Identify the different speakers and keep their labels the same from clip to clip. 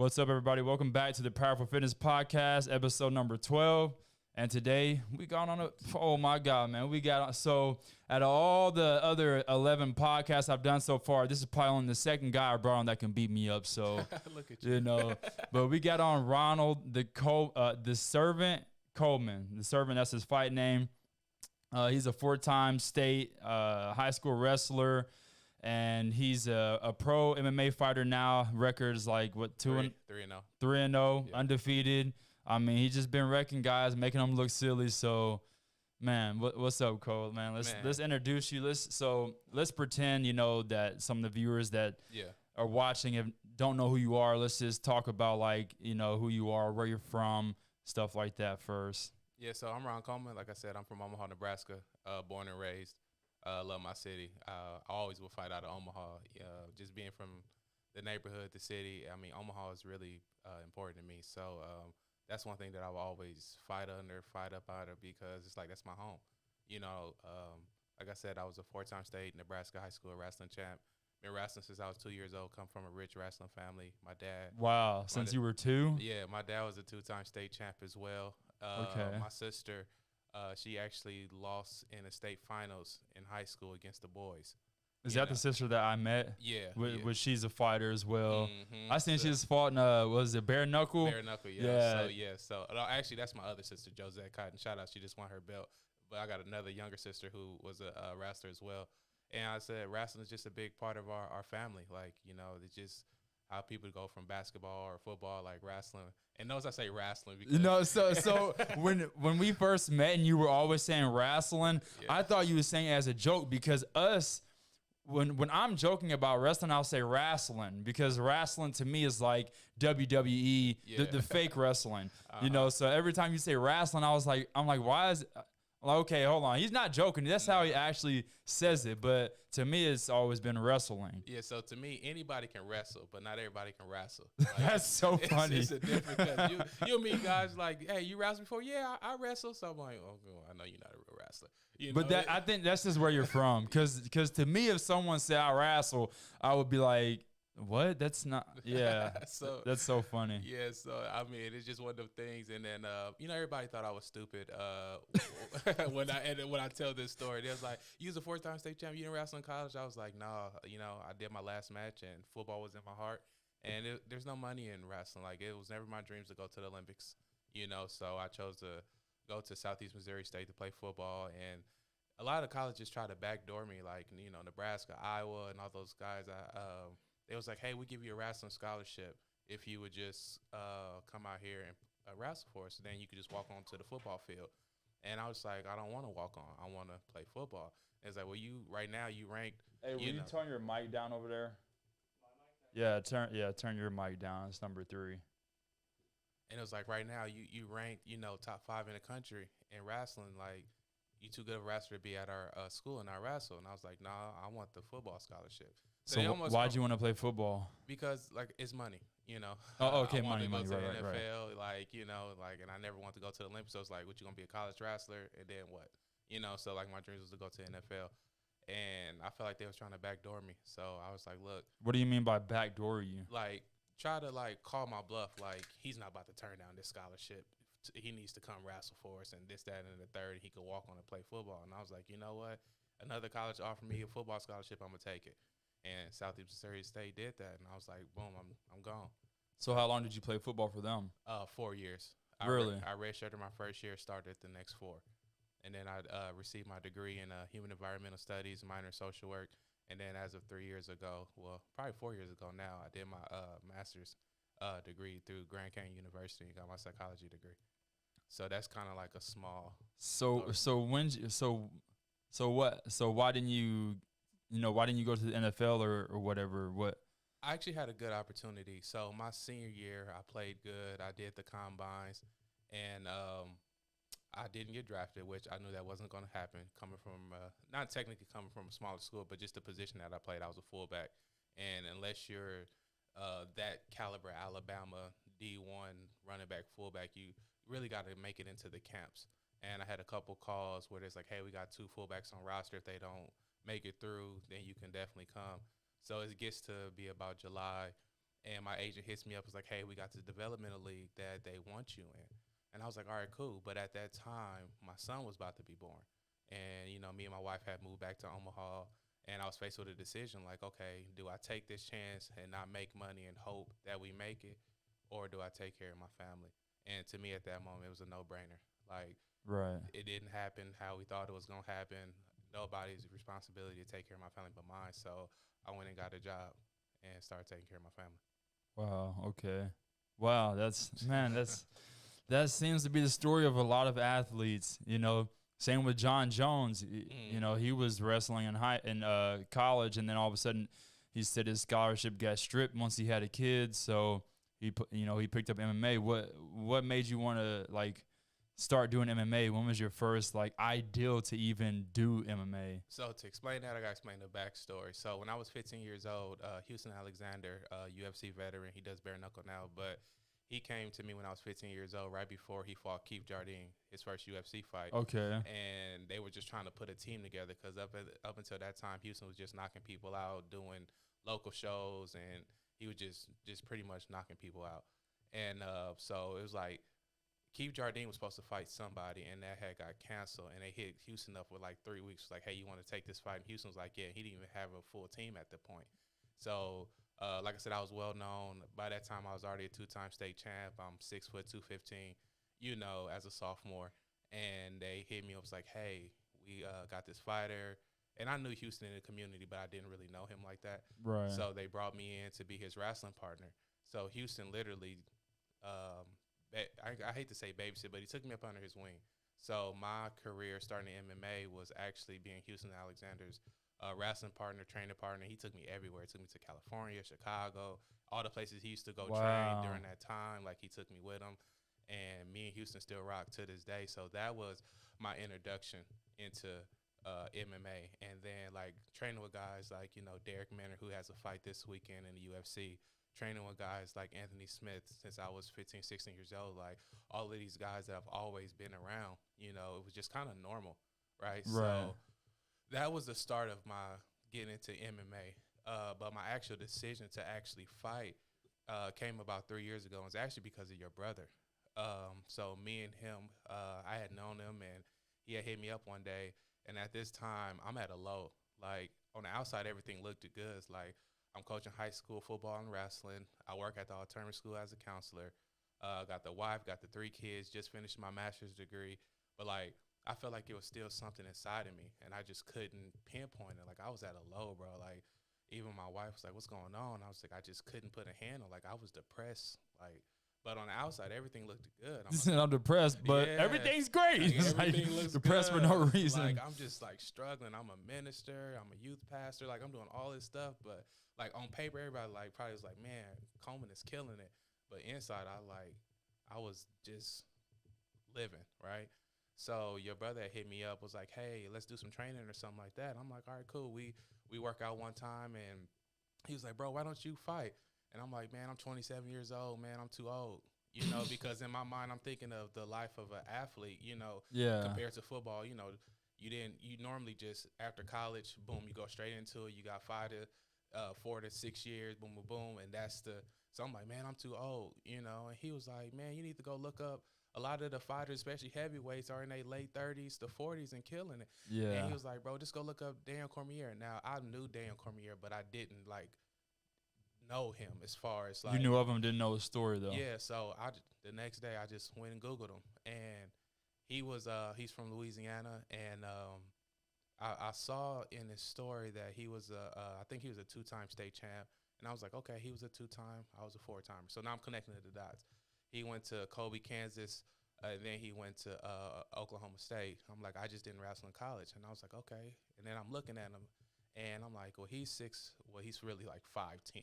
Speaker 1: What's up, everybody? Welcome back to the Powerful Fitness Podcast, episode number 12. And today we got on oh my God, man. We got, so out of all the other 11 podcasts I've done so far, this is probably only the second guy I brought on that can beat me up. So,
Speaker 2: Look at you.
Speaker 1: But we got on Ronald, the Servant Coleman. The Servant, that's his fight name. He's a four-time state high school wrestler. And he's a pro MMA fighter now. Records like what, 3-0,
Speaker 2: Yeah.
Speaker 1: undefeated. I mean, he's just been wrecking guys, making them look silly. So, man, what's up, Cole? Man, let's introduce you. Let's pretend that some of the viewers that are watching don't know who you are. Let's just talk about who you are, where you're from, stuff like that first.
Speaker 2: Yeah, so I'm Ronald Coleman. Like I said, I'm from Omaha, Nebraska, born and raised. Love my city. I always will fight out of Omaha. Just being from the neighborhood, the city. I mean, Omaha is really important to me. So that's one thing that I will always fight up out of, because it's like that's my home. Like I said, I was a four-time state Nebraska high school wrestling champ. Been wrestling since I was 2 years old. Come from a rich wrestling family. My dad.
Speaker 1: Wow, since you were 2?
Speaker 2: Yeah, my dad was a 2-time state champ as well.
Speaker 1: Okay.
Speaker 2: My sister. She actually lost in the state finals in high school against the boys.
Speaker 1: Is that the sister that I met?
Speaker 2: Yeah.
Speaker 1: Which she's a fighter as well.
Speaker 2: Mm-hmm.
Speaker 1: I seen she just fought in, was it Bare Knuckle?
Speaker 2: Bare Knuckle, yeah. So actually, that's my other sister, Josette Cotton. Shout out, she just won her belt. But I got another younger sister who was a wrestler as well. And I said wrestling is just a big part of our family. It's just how people go from basketball or football, like wrestling. And notice I say wrestling because
Speaker 1: so when we first met and you were always saying wrestling, I thought you were saying it as a joke, because when I'm joking about wrestling, I'll say wrestling, because wrestling to me is like WWE, the fake wrestling. So every time you say wrestling, I'm like, why is okay, hold on. He's not joking. That's how he actually says it. But to me, it's always been wrestling.
Speaker 2: Yeah, so to me, anybody can wrestle, but not everybody can wrestle.
Speaker 1: That's so funny.
Speaker 2: It's a different, you'll meet guys like, hey, you wrestled before? Yeah, I wrestle. So I'm like, oh, I know you're not a real wrestler.
Speaker 1: But I think that's just where you're from. Because to me, if someone said I wrestle, I would be like, what? That's not, that's so funny.
Speaker 2: Yeah, so I mean, it's just one of the things. And then, everybody thought I was stupid when I tell this story. They was like, you was a 4-time state champ, you didn't wrestle in college? I was like, no, I did my last match, and football was in my heart. And there's no money in wrestling. Like, it was never my dreams to go to the Olympics, so I chose to go to Southeast Missouri State to play football. And a lot of colleges try to backdoor me, like, Nebraska, Iowa, and all those guys. It was like, hey, we give you a wrestling scholarship if you would just come out here and wrestle for us. Then you could just walk on to the football field. And I was like, I don't want to walk on. I want to play football. And it's like, well, right now you ranked.
Speaker 1: Hey, will you turn your mic down over there? My mic down? Yeah, turn your mic down. It's number 3.
Speaker 2: And it was like, right now you ranked, top 5 in the country in wrestling. Like, you too good of a wrestler to be at our school and not wrestle. And I was like, nah, I want the football scholarship.
Speaker 1: So why'd you want to play football?
Speaker 2: Because it's money,
Speaker 1: Oh, okay, money,
Speaker 2: right.
Speaker 1: NFL,
Speaker 2: right. And I never want to go to the Olympics. So it's like, what, you gonna be a college wrestler, and then what? So like my dreams was to go to NFL, and I felt like they was trying to backdoor me. So I was like, look.
Speaker 1: What do you mean by backdoor you?
Speaker 2: Like, try to call my bluff. Like, he's not about to turn down this scholarship. He needs to come wrestle for us, and this, that, and the third. And he could walk on and play football. And I was like, you know what? Another college offered me a football scholarship. I'm gonna take it. And Southeast Missouri State did that, and I was like, boom, I'm gone.
Speaker 1: So how long did you play football for them?
Speaker 2: 4 years.
Speaker 1: Really?
Speaker 2: I redshirted my first year, started the next 4. And then I received my degree in human environmental studies, minor in social work. And then as of 3 years ago, well, probably 4 years ago now, I did my master's degree through Grand Canyon University and got my psychology degree. So that's kind of like a small. So why didn't you? Why didn't you go to the NFL or whatever? What? I actually had a good opportunity. So my senior year, I played good. I did the combines, and I didn't get drafted, which I knew that wasn't going to happen. Coming from, not technically coming from a smaller school, but just the position that I played, I was a fullback. And unless you're that caliber, Alabama, D1, running back, fullback, you really got to make it into the camps. And I had a couple calls where it's like, hey, we got 2 fullbacks on roster. If they don't make it through, then you can definitely come. So it gets to be about July, And my agent hits me up, was like, hey, we got this developmental league that they want you in. And I was like, all right, cool. But at that time, my son was about to be born. And, you know, me and my wife had moved back to Omaha. And I was faced with a decision like, okay, do I take this chance and not make money and hope that we make it? Or do I take care of my family? And to me at that moment, it was a no-brainer. Like,
Speaker 1: Right.
Speaker 2: it didn't happen how we thought it was going to happen. Nobody's responsibility to take care of my family but mine. So I went and got a job and started taking care of my family.
Speaker 1: Wow. Okay. Wow. That seems to be the story of a lot of athletes. You know, same with John Jones. You know, he was wrestling in college, and then all of a sudden, he said his scholarship got stripped once he had a kid. So he picked up MMA. What made you want to like start doing MMA? When was your first like ideal to even do MMA?
Speaker 2: So to explain that, I got to explain the backstory. So when I was 15 years old, Houston Alexander, UFC veteran, he does bare knuckle now, but he came to me when I was 15 years old, right before he fought Keith Jardine, his first UFC fight.
Speaker 1: Okay.
Speaker 2: And they were just trying to put a team together because up until that time, Houston was just knocking people out, doing local shows, and he was just pretty much knocking people out. And so it was like Keith Jardine was supposed to fight somebody, and that had got canceled. And they hit Houston up with like 3 weeks, like, hey, you want to take this fight? And Houston was like, yeah. He didn't even have a full team at the point. So like I said, I was well known. By that time, I was already a 2-time state champ. I'm 6 foot 215, you know, as a sophomore. And they hit me up, was like, hey, we got this fighter. And I knew Houston in the community, but I didn't really know him like that.
Speaker 1: Right.
Speaker 2: So they brought me in to be his wrestling partner. So Houston literally, I hate to say babysit, but he took me up under his wing. So my career starting in MMA was actually being Houston Alexander's wrestling partner, training partner. He took me everywhere. He took me to California, Chicago, all the places he used to go train during that time. Like, he took me with him. And me and Houston still rock to this day. So that was my introduction into MMA. And then, like, training with guys like, you know, Derek Manner, who has a fight this weekend in the UFC. Training with guys like Anthony Smith since I was 15, 16 years old. Like, all of these guys that I've always been around, you know, it was just kind of normal, right? So that was the start of my getting into MMA. But my actual decision to actually fight came about 3 years ago. And it's actually because of your brother. So me and him, I had known him, and he had hit me up one day. And at this time, I'm at a low. Like, on the outside, everything looked good. It's like, I'm coaching high school football and wrestling. I work at the alternative school as a counselor. Got the wife, got the 3 kids, just finished my master's degree. But, like, I felt like it was still something inside of me, and I just couldn't pinpoint it. Like, I was at a low, bro. Like, even my wife was like, what's going on? I was like, I just couldn't put a handle. Like, I was depressed. Like, but on the outside, everything looked good.
Speaker 1: I'm depressed, but everything's great.
Speaker 2: Like, everything looks
Speaker 1: depressed
Speaker 2: good.
Speaker 1: for no reason.
Speaker 2: Like, I'm just, like, struggling. I'm a minister. I'm a youth pastor. Like, I'm doing all this stuff. But, like, on paper, everybody, like, probably was like, man, Coleman is killing it. But inside, I was just living, right? So your brother hit me up, was like, hey, let's do some training or something like that. I'm like, all right, cool. We work out one time, and he was like, bro, why don't you fight? And I'm like, man, I'm 27 years old, man. I'm too old, you know, because in my mind, I'm thinking of the life of an athlete, you know, compared to football. You know, you normally just after college, boom, you go straight into it. You got 4 to 6 years, boom, boom, boom. And so I'm like, man, I'm too old, you know. And he was like, man, you need to go look up. A lot of the fighters, especially heavyweights, are in their late 30s to 40s and killing it.
Speaker 1: Yeah.
Speaker 2: And he was like, bro, just go look up Dan Cormier. Now, I knew Dan Cormier, but I didn't, like, know him as far as, like.
Speaker 1: You knew of him, didn't know his story, though.
Speaker 2: Yeah, so the next day I just went and Googled him. And he's from Louisiana. And I saw in his story that he was I think he was a 2-time state champ. And I was like, okay, he was a 2-time, I was a 4-timer. So now I'm connecting the dots. He went to Colby, Kansas, and then he went to Oklahoma State. I'm like, I just didn't wrestle in college. And I was like, okay. And then I'm looking at him, and I'm like, well, he's really like 5'10".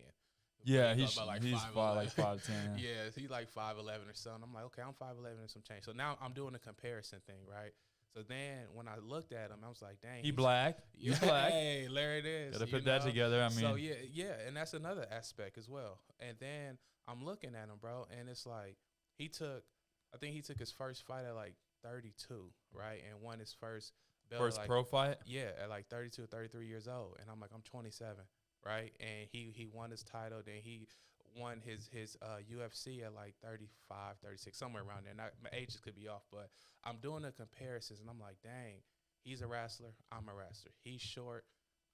Speaker 1: Yeah, he's
Speaker 2: like
Speaker 1: 5'10".
Speaker 2: Yeah, he's like 5'11" or something. I'm like, okay, I'm 5'11" and some change. So now I'm doing a comparison thing, right? So then when I looked at him, I was like, dang.
Speaker 1: He black. You black.
Speaker 2: Hey, there it is.
Speaker 1: Gotta put that together. I mean.
Speaker 2: So, yeah, and that's another aspect as well. And then I'm looking at him, bro, and it's like I think he took his first fight at like 32, right? And won his first belt.
Speaker 1: First pro fight?
Speaker 2: Yeah, at like 32, 33 years old. And I'm like, I'm 27, right? And he won his title. Then he won his UFC at like 35, 36, somewhere around there. Not, my ages could be off, but I'm doing the comparisons, and I'm like, dang, he's a wrestler, I'm a wrestler. He's short,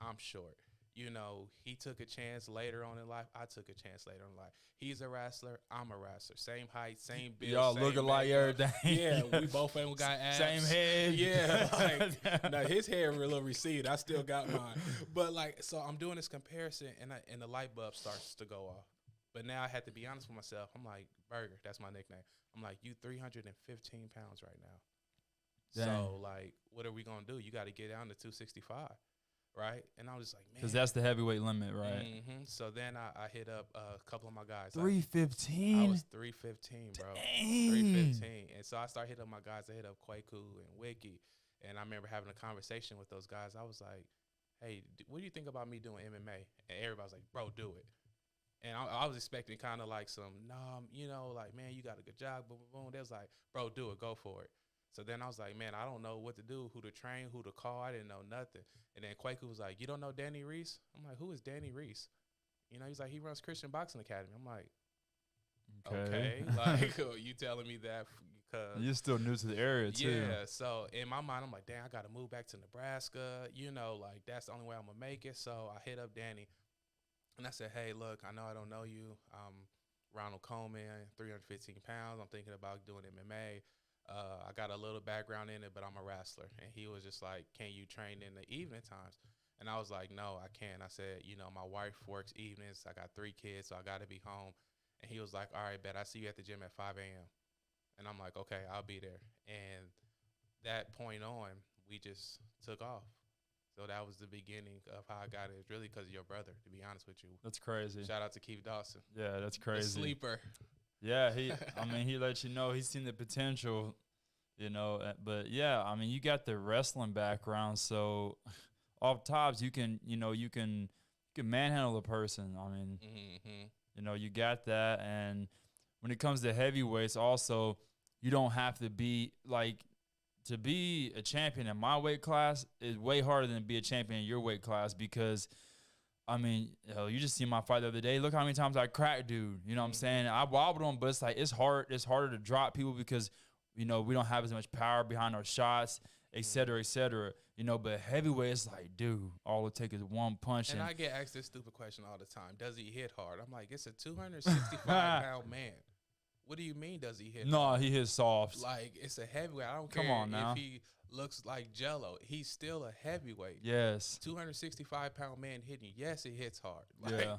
Speaker 2: I'm short. You know, he took a chance later on in life. I took a chance later in life. He's a wrestler, I'm a wrestler. Same height, same build.
Speaker 1: Y'all
Speaker 2: same
Speaker 1: look alike,
Speaker 2: makeup.
Speaker 1: everything.
Speaker 2: Yeah, we both ain't got abs.
Speaker 1: Same head.
Speaker 2: Yeah, like now his hair a little receded. I still got mine. But like, so I'm doing this comparison, and the light bulb starts to go off. But now I had to be honest with myself. I'm like, Burger, that's my nickname. I'm like, you 315 pounds right now.
Speaker 1: Dang.
Speaker 2: So like, what are we gonna do? You got to get down to 265. Right, and I was just like, man,
Speaker 1: because that's the heavyweight limit, right?
Speaker 2: Mm-hmm. So then I hit up a couple of my guys.
Speaker 1: 315.
Speaker 2: I was 315, bro.
Speaker 1: Dang.
Speaker 2: 315, and so I started hitting up my guys. I hit up Kwaku and Wiki, and I remember having a conversation with those guys. I was like, hey, what do you think about me doing MMA? And everybody was like, bro, do it. And I was expecting kind of like some, you know, like, man, you got a good job, boom, boom, boom. They was like, bro, do it, go for it. So then I was like, man, I don't know what to do, who to train, who to call. I didn't know nothing. And then Kwaku was like, you don't know Danny Reese? I'm like, who is Danny Reese? You know, he's like, he runs Christian Boxing Academy. I'm like, okay. Like, you telling me that because
Speaker 1: you're still new to the area, too.
Speaker 2: Yeah. So in my mind, I'm like, damn, I got to move back to Nebraska. You know, like, that's the only way I'm going to make it. So I hit up Danny. And I said, hey, look, I know I don't know you. I'm Ronald Coleman, 315 pounds. I'm thinking about doing MMA. I got a little background in it, but I'm a wrestler. And he was just like, can you train in the evening times? And I was like, no, I can't. I said, you know, my wife works evenings. I got 3 kids, so I got to be home. And he was like, all right, bet. I see you at the gym at 5 a.m. And I'm like, okay, I'll be there. And that point on, we just took off. So that was the beginning of how I got it. It's really because of your brother, to be honest with you.
Speaker 1: That's crazy.
Speaker 2: Shout out to Keith Dawson.
Speaker 1: Yeah, that's crazy.
Speaker 2: The sleeper.
Speaker 1: Yeah, he let you know he's seen the potential, you know. But yeah, I mean, you got the wrestling background, so off tops you can manhandle a person. I mean, you know, you got that. And when it comes to heavyweights, also, you don't have to be like, to be a champion in my weight class is way harder than to be a champion in your weight class because, I mean, you just see my fight the other day. Look how many times I cracked dude. You know what I'm saying? I wobbled him, but it's like it's harder to drop people because, you know, we don't have as much power behind our shots, et cetera, et cetera. You know, but heavyweight, it's like, dude, all it takes is one punch.
Speaker 2: And I get asked this stupid question all the time. Does he hit hard? I'm like, it's a 265-pound man. What do you mean, does he hit?
Speaker 1: No, he hits soft.
Speaker 2: Like, it's a heavyweight. I don't
Speaker 1: Come
Speaker 2: care
Speaker 1: on now.
Speaker 2: if he looks like Jello. He's still a heavyweight.
Speaker 1: Yes.
Speaker 2: 265-pound man hitting you. Yes, it hits hard. Like,
Speaker 1: yeah.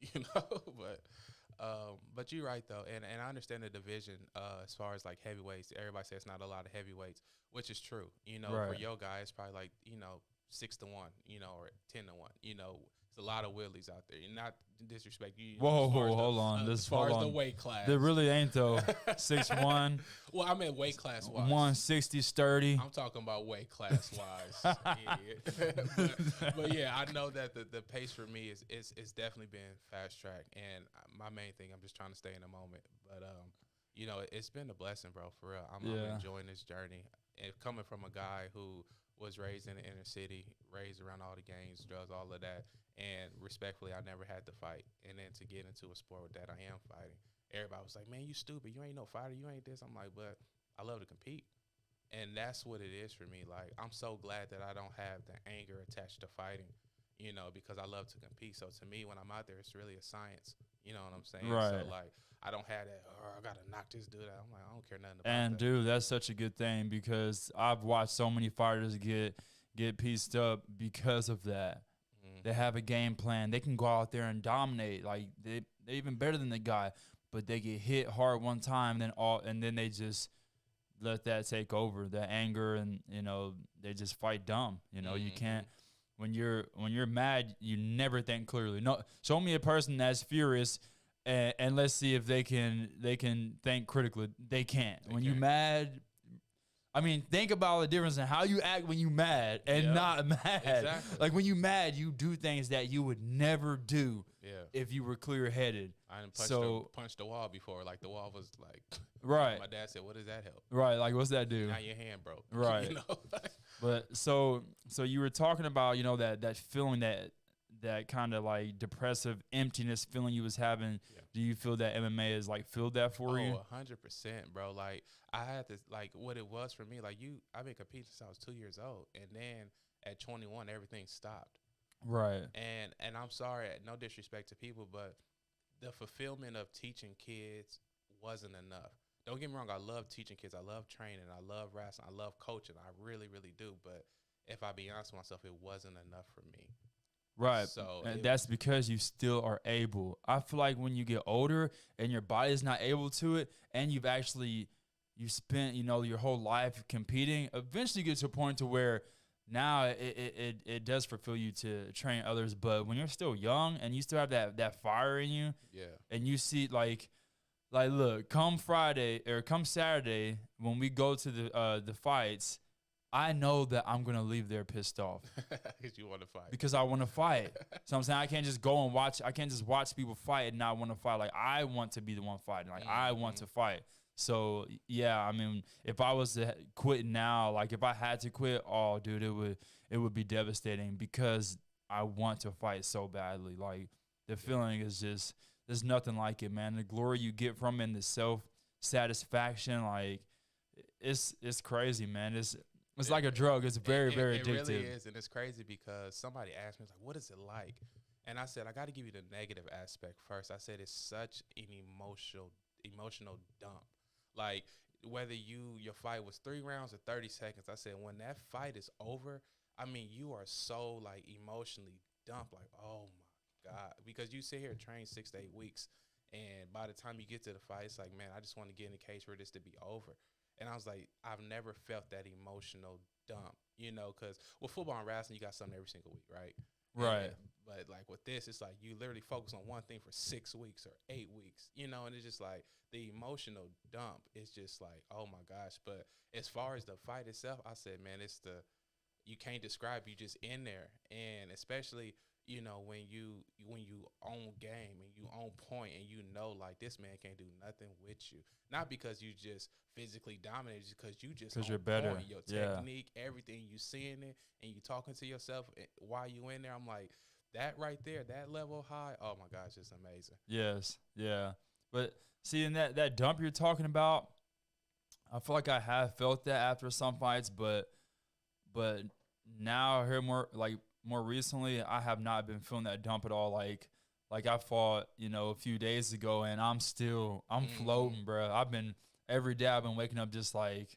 Speaker 2: You know, but you're right, though. And I understand the division as far as, like, heavyweights. Everybody says it's not a lot of heavyweights, which is true. You know,
Speaker 1: Right.
Speaker 2: for your guy, it's probably like, 6-1, or 10-1. You know, it's a lot of willies out there. You're not disrespect you.
Speaker 1: Whoa, hold on.
Speaker 2: As far as the weight class.
Speaker 1: There really ain't, though. 6'1".
Speaker 2: Well, I mean weight class wise.
Speaker 1: 160 sturdy.
Speaker 2: I'm talking about weight class wise. but yeah, I know that the pace for me is definitely been fast track, and my main thing, I'm just trying to stay in the moment. But it's been a blessing, bro. For real, I'm enjoying this journey. And coming from a guy who was raised in the inner city, raised around all the gangs, drugs, all of that, and respectfully, I never had to fight. And then to get into a sport that I am fighting, everybody was like, man, you stupid. You ain't no fighter. You ain't this. I'm like, but I love to compete. And that's what it is for me. Like, I'm so glad that I don't have the anger attached to fighting, because I love to compete. So to me, when I'm out there, it's really a science. You know what I'm saying?
Speaker 1: Right.
Speaker 2: So, like, I don't have that, I got to knock this dude out. I'm like, I don't care nothing about
Speaker 1: And,
Speaker 2: that.
Speaker 1: dude, that's such a good thing because I've watched so many fighters get pieced up because of that. They have a game plan. They can go out there and dominate. Like, they're even better than the guy, but they get hit hard one time, and then they just let that take over, the anger, and, they just fight dumb. You can't. When you're mad, you never think clearly. No, show me a person that's furious, and let's see if they can think critically. They can't. When you mad, I mean, think about the difference in how you act when you mad and not mad.
Speaker 2: Exactly.
Speaker 1: Like when you mad, you do things that you would never do if you were clear headed.
Speaker 2: I didn't punch the wall before. Like, the wall was like,
Speaker 1: right.
Speaker 2: My dad said, "What does that help?"
Speaker 1: Right. Like, what's that do?
Speaker 2: Now your hand broke.
Speaker 1: Right. But so you were talking about, that feeling that kind of like depressive emptiness feeling you was having,
Speaker 2: Yeah.
Speaker 1: do you feel that MMA has like filled that for you?
Speaker 2: 100%, bro. Like I had to like what it was for me. Like I've been competing since I was 2 years old, and then at 21, everything stopped.
Speaker 1: Right.
Speaker 2: And I'm sorry, no disrespect to people, but the fulfillment of teaching kids wasn't enough. Don't get me wrong, I love teaching kids. I love training. I love wrestling. I love coaching. I really, really do. But if I be honest with myself, it wasn't enough for me.
Speaker 1: Right.
Speaker 2: So
Speaker 1: And that's because you still are able. I feel like when you get older and your body is not able to it, and you spent, your whole life competing, eventually you get to a point to where now it does fulfill you to train others. But when you're still young and you still have that fire in you,
Speaker 2: yeah,
Speaker 1: and you see like look, come Friday or come Saturday when we go to the fights, I know that I'm gonna leave there pissed off
Speaker 2: because you want to fight.
Speaker 1: because I want to fight. So I'm saying I can't just go and watch. I can't just watch people fight and not want to fight. Like I want to be the one fighting. Like I want to fight. So yeah, I mean, if I was to quit now, like if I had to quit, oh dude, it would be devastating because I want to fight so badly. Like the feeling is just there's nothing like it, man. The glory you get from it and the self satisfaction, like it's crazy, man. It's like a drug. It's very, very addictive.
Speaker 2: It really is, and it's crazy because somebody asked me, like, "What is it like?" And I said, "I got to give you the negative aspect first." I said, "It's such an emotional dump. Like whether your fight was 3 rounds or 30 seconds." I said, "When that fight is over, I mean, you are so like emotionally dumped. Like, oh my god, because you sit here and train 6 to 8 weeks, and by the time you get to the fight, it's like, man, I just want to get in a case for this to be over." And I was like, I've never felt that emotional dump, because with football and wrestling, you got something every single week, right?
Speaker 1: Right.
Speaker 2: But like with this, it's like you literally focus on one thing for 6 weeks or 8 weeks, and it's just like the emotional dump is just like, oh my gosh. But as far as the fight itself, I said, man, you can't describe, you just in there. And especially, when you own game and you own point and like this man can't do nothing with you. Not because you just physically dominate, just because you just
Speaker 1: Because you're better.
Speaker 2: point. Your technique, everything, you seeing it and you talking to yourself while you in there. I'm like, that right there, that level high, oh my gosh, it's amazing.
Speaker 1: Yes. Yeah. But see, in that dump you're talking about, I feel like I have felt that after some fights, but now here more recently, I have not been feeling that dump at all. Like I fought, a few days ago, and I'm floating, bro. Every day I've been waking up just like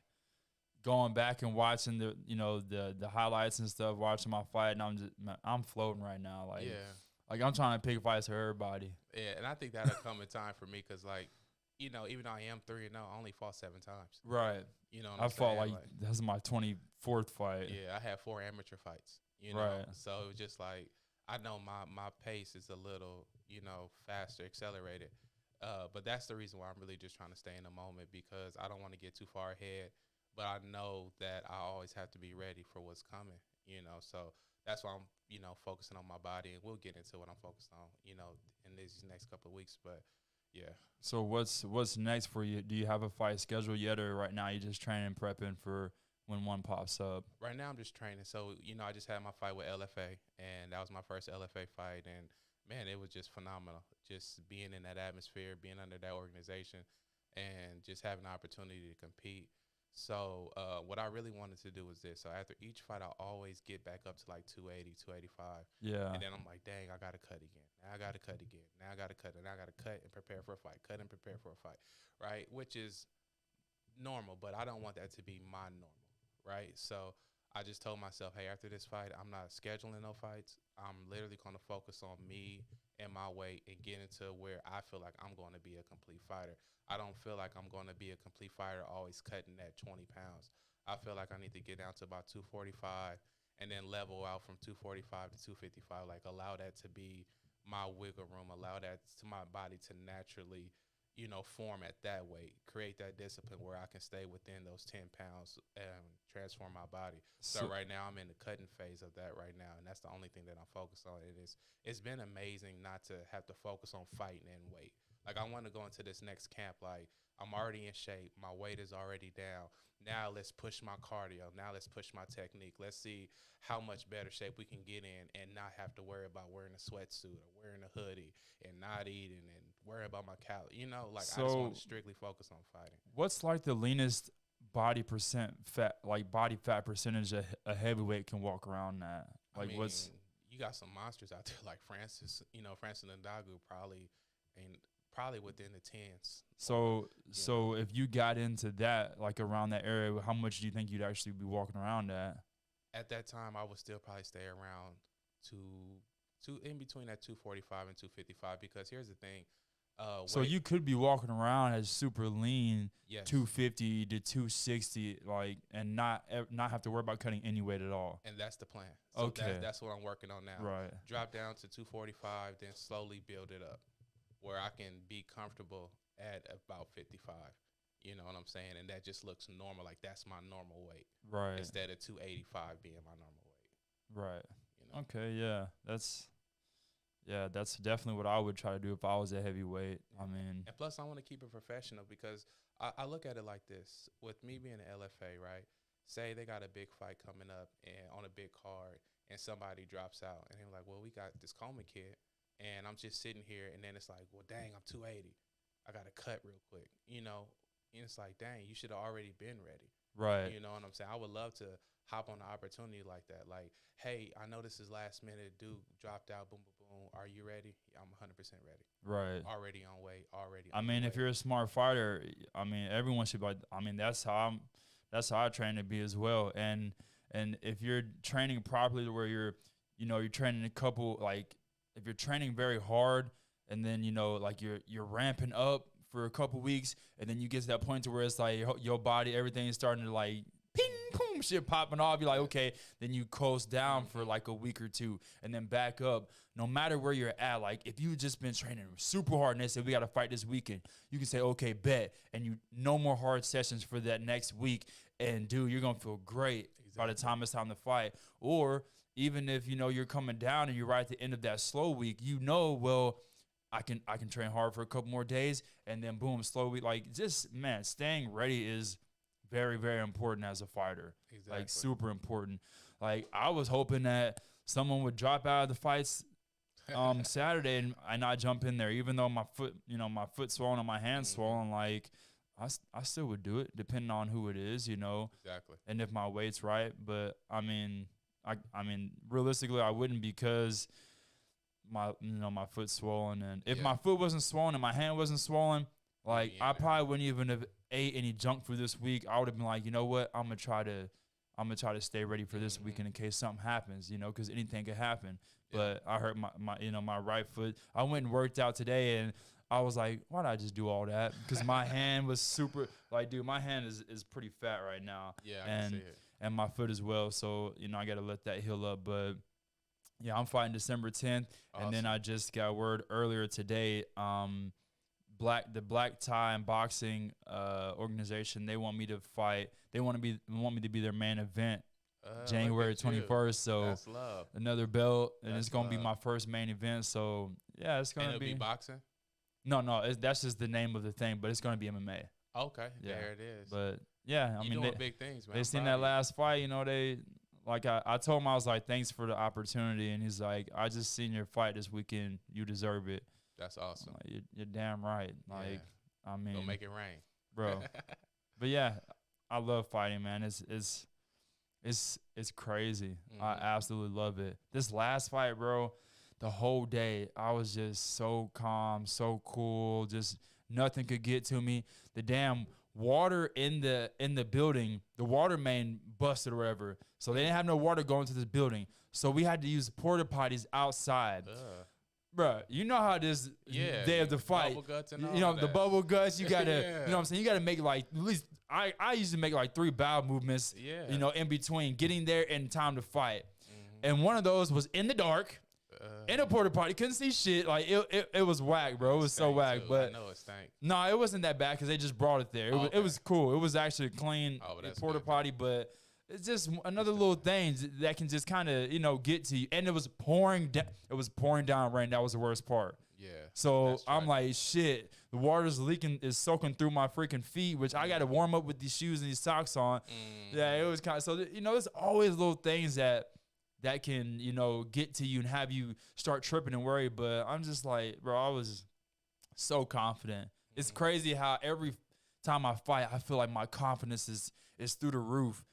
Speaker 1: going back and watching the highlights and stuff, watching my fight, and I'm floating right now. Like,
Speaker 2: Yeah.
Speaker 1: like I'm trying to pick fights for everybody.
Speaker 2: Yeah, and I think that'll come in time for me because, like, even though I am 3-0, I only fought 7 times.
Speaker 1: Right.
Speaker 2: You know what
Speaker 1: I
Speaker 2: I'm
Speaker 1: fought
Speaker 2: saying?
Speaker 1: that's my 24th fight.
Speaker 2: Yeah, I had 4 amateur fights.
Speaker 1: Right.
Speaker 2: So it was just like I know my pace is a little faster, accelerated. But that's the reason why I'm really just trying to stay in the moment because I don't want to get too far ahead. But I know that I always have to be ready for what's coming. So that's why I'm focusing on my body, and we'll get into what I'm focused on in these next couple of weeks. But yeah.
Speaker 1: So what's next for you? Do you have a fight scheduled yet, or right now you just training prepping for when one pops up?
Speaker 2: Right now I'm just training. So, I just had my fight with LFA, and that was my first LFA fight. And, man, it was just phenomenal. Just being in that atmosphere, being under that organization, and just having the opportunity to compete. So what I really wanted to do was this. So after each fight, I always get back up to like 280, 285.
Speaker 1: Yeah.
Speaker 2: And then I'm like, dang, I got to cut again. Now I got to cut again. Now I got to cut. And I got to cut and prepare for a fight. Cut and prepare for a fight, right? Which is normal, but I don't want that to be my normal, right? So I just told myself, hey, after this fight, I'm not scheduling no fights. I'm literally going to focus on me and my weight and get into where I feel like I'm going to be a complete fighter. I don't feel like I'm going to be a complete fighter always cutting that 20 pounds. I feel like I need to get down to about 245 and then level out from 245 to 255. Like allow that to be my wiggle room. Allow that to my body to naturally, form at that weight. Create that discipline where I can stay within those 10 pounds and transform my body. So right now I'm in the cutting phase of that right now, and that's the only thing that I'm focused on. It's been amazing not to have to focus on fighting and weight. Like, I want to go into this next camp. Like, I'm already in shape. My weight is already down. Now let's push my cardio. Now let's push my technique. Let's see how much better shape we can get in and not have to worry about wearing a sweatsuit or wearing a hoodie and not eating and worry about my calories. You know, like, I just want to strictly focus on fighting.
Speaker 1: What's like the leanest body fat percentage a heavyweight can walk around at? Like,
Speaker 2: I mean,
Speaker 1: what's
Speaker 2: you got some monsters out there like Francis Ngannou probably within the tens.
Speaker 1: So if you got into that, like around that area, how much do you think you'd actually be walking around at?
Speaker 2: At that time, I would still probably stay around two in between that 245 and 255, because here's the thing.
Speaker 1: So you could be walking around as super lean,
Speaker 2: yes.
Speaker 1: 250 to 260, like, and not have to worry about cutting any weight at all.
Speaker 2: And that's the plan. So
Speaker 1: okay,
Speaker 2: that's what I'm working on now.
Speaker 1: Right.
Speaker 2: Drop down to 245, then slowly build it up, where I can be comfortable at about 55. You know what I'm saying? And that just looks normal. Like, that's my normal weight.
Speaker 1: Right.
Speaker 2: Instead of 285 being my normal weight.
Speaker 1: Right.
Speaker 2: You know?
Speaker 1: Okay, yeah. That's definitely what I would try to do if I was a heavyweight. I mean.
Speaker 2: And plus, I want to keep it professional, because I look at it like this. With me being an LFA, right? Say they got a big fight coming up and on a big card, and somebody drops out. And they're like, well, we got this Coleman kid. And I'm just sitting here, and then it's like, well, dang, I'm 280. I got to cut real quick, you know. And it's like, dang, you should have already been ready.
Speaker 1: Right.
Speaker 2: You know what I'm saying? I would love to hop on an opportunity like that. Like, hey, I know this is last minute. Dude dropped out, boom, boom, boom. Are you ready? I'm 100% ready.
Speaker 1: Right.
Speaker 2: Already on weight, already
Speaker 1: I mean, if you're a smart fighter, I mean, everyone should be like, I mean, that's how I train to be as well. And if you're training properly to where you're training a couple, like, if you're training very hard and then, like you're ramping up for a couple weeks, and then you get to that point to where it's like your body, everything is starting to like ping, boom, shit popping off. You're like, okay, then you coast down for like a week or two and then back up. No matter where you're at, like if you've just been training super hard and they say we got to fight this weekend, you can say, okay, bet. And you no more hard sessions for that next week. And dude, you're going to feel great by the time it's time to fight. Or even if, you're coming down and you're right at the end of that slow week, well, I can train hard for a couple more days, and then boom, slow week. Like, just, man, staying ready is very, very important as a fighter.
Speaker 2: Exactly.
Speaker 1: Like, super important. Like, I was hoping that someone would drop out of the fights Saturday and I jump in there, even though my foot swollen and my hand swollen. Like, I still would do it, depending on who it is,
Speaker 2: Exactly.
Speaker 1: and if my weight's right. But I mean, realistically, I wouldn't, because my foot's swollen, and if my foot wasn't swollen and my hand wasn't swollen, like I probably wouldn't even have ate any junk food this week. I would have been like, you know what, I'm gonna try to stay ready for this weekend in case something happens, because anything could happen. But I hurt my right foot. I went and worked out today, and I was like, why did I just do all that? Because my hand was super, like, dude, my hand is pretty fat right now.
Speaker 2: Yeah, I can see it.
Speaker 1: And my foot as well. So, I got to let that heal up. But yeah, I'm fighting December 10th.
Speaker 2: Awesome.
Speaker 1: And then I just got word earlier today, the Black Tie and Boxing organization, they want me to fight. They want me to be their main event January 21st. So
Speaker 2: that's love.
Speaker 1: Another belt, and
Speaker 2: That's
Speaker 1: it's going to be
Speaker 2: love.
Speaker 1: my first main event. So yeah, it's going to
Speaker 2: be boxing?
Speaker 1: No, that's just the name of the thing, but it's going to be MMA.
Speaker 2: Okay,
Speaker 1: Yeah.
Speaker 2: there it is.
Speaker 1: But yeah, I mean,
Speaker 2: doing big things, man.
Speaker 1: they seen that last fight, they, like, I told him, I was like, thanks for the opportunity. And he's like, I just seen your fight this weekend. You deserve it.
Speaker 2: That's awesome.
Speaker 1: Like, you're damn right. Like, I mean,
Speaker 2: don't make it rain,
Speaker 1: bro. But yeah, I love fighting, man. It's crazy. I absolutely love it. This last fight, bro, the whole day, I was just so calm, so cool. Just nothing could get to me. The damn water in the building, the water main busted or whatever. So they didn't have no water going to this building. So we had to use porta potties outside. Bruh, you know how this day of the fight,
Speaker 2: bubble guts and all
Speaker 1: the
Speaker 2: that.
Speaker 1: bubble guts, you gotta, you know what I'm saying? You gotta make like, at least, I used to make like 3 bowel movements, in between getting there and time to fight. And one of those was in the dark, in a porta potty, couldn't see shit. Like, it was whack, bro. It was so whack.
Speaker 2: Too.
Speaker 1: But
Speaker 2: I know it stank.
Speaker 1: No, it wasn't that bad because they just brought it there. It was cool. It was actually a clean porta potty, but it's just another little thing that can just kind of, get to you. And it was pouring down. It was pouring down rain. That was the worst part.
Speaker 2: Yeah.
Speaker 1: So
Speaker 2: that's
Speaker 1: I'm
Speaker 2: tragic.
Speaker 1: like, shit, the water's leaking, is soaking through my freaking feet, which I got to warm up with these shoes and these socks on. Yeah, it was kind of, so, there's always little things that can, get to you and have you start tripping and worry. But I'm just like, bro, I was so confident. It's crazy how every time I fight, I feel like my confidence is through the roof.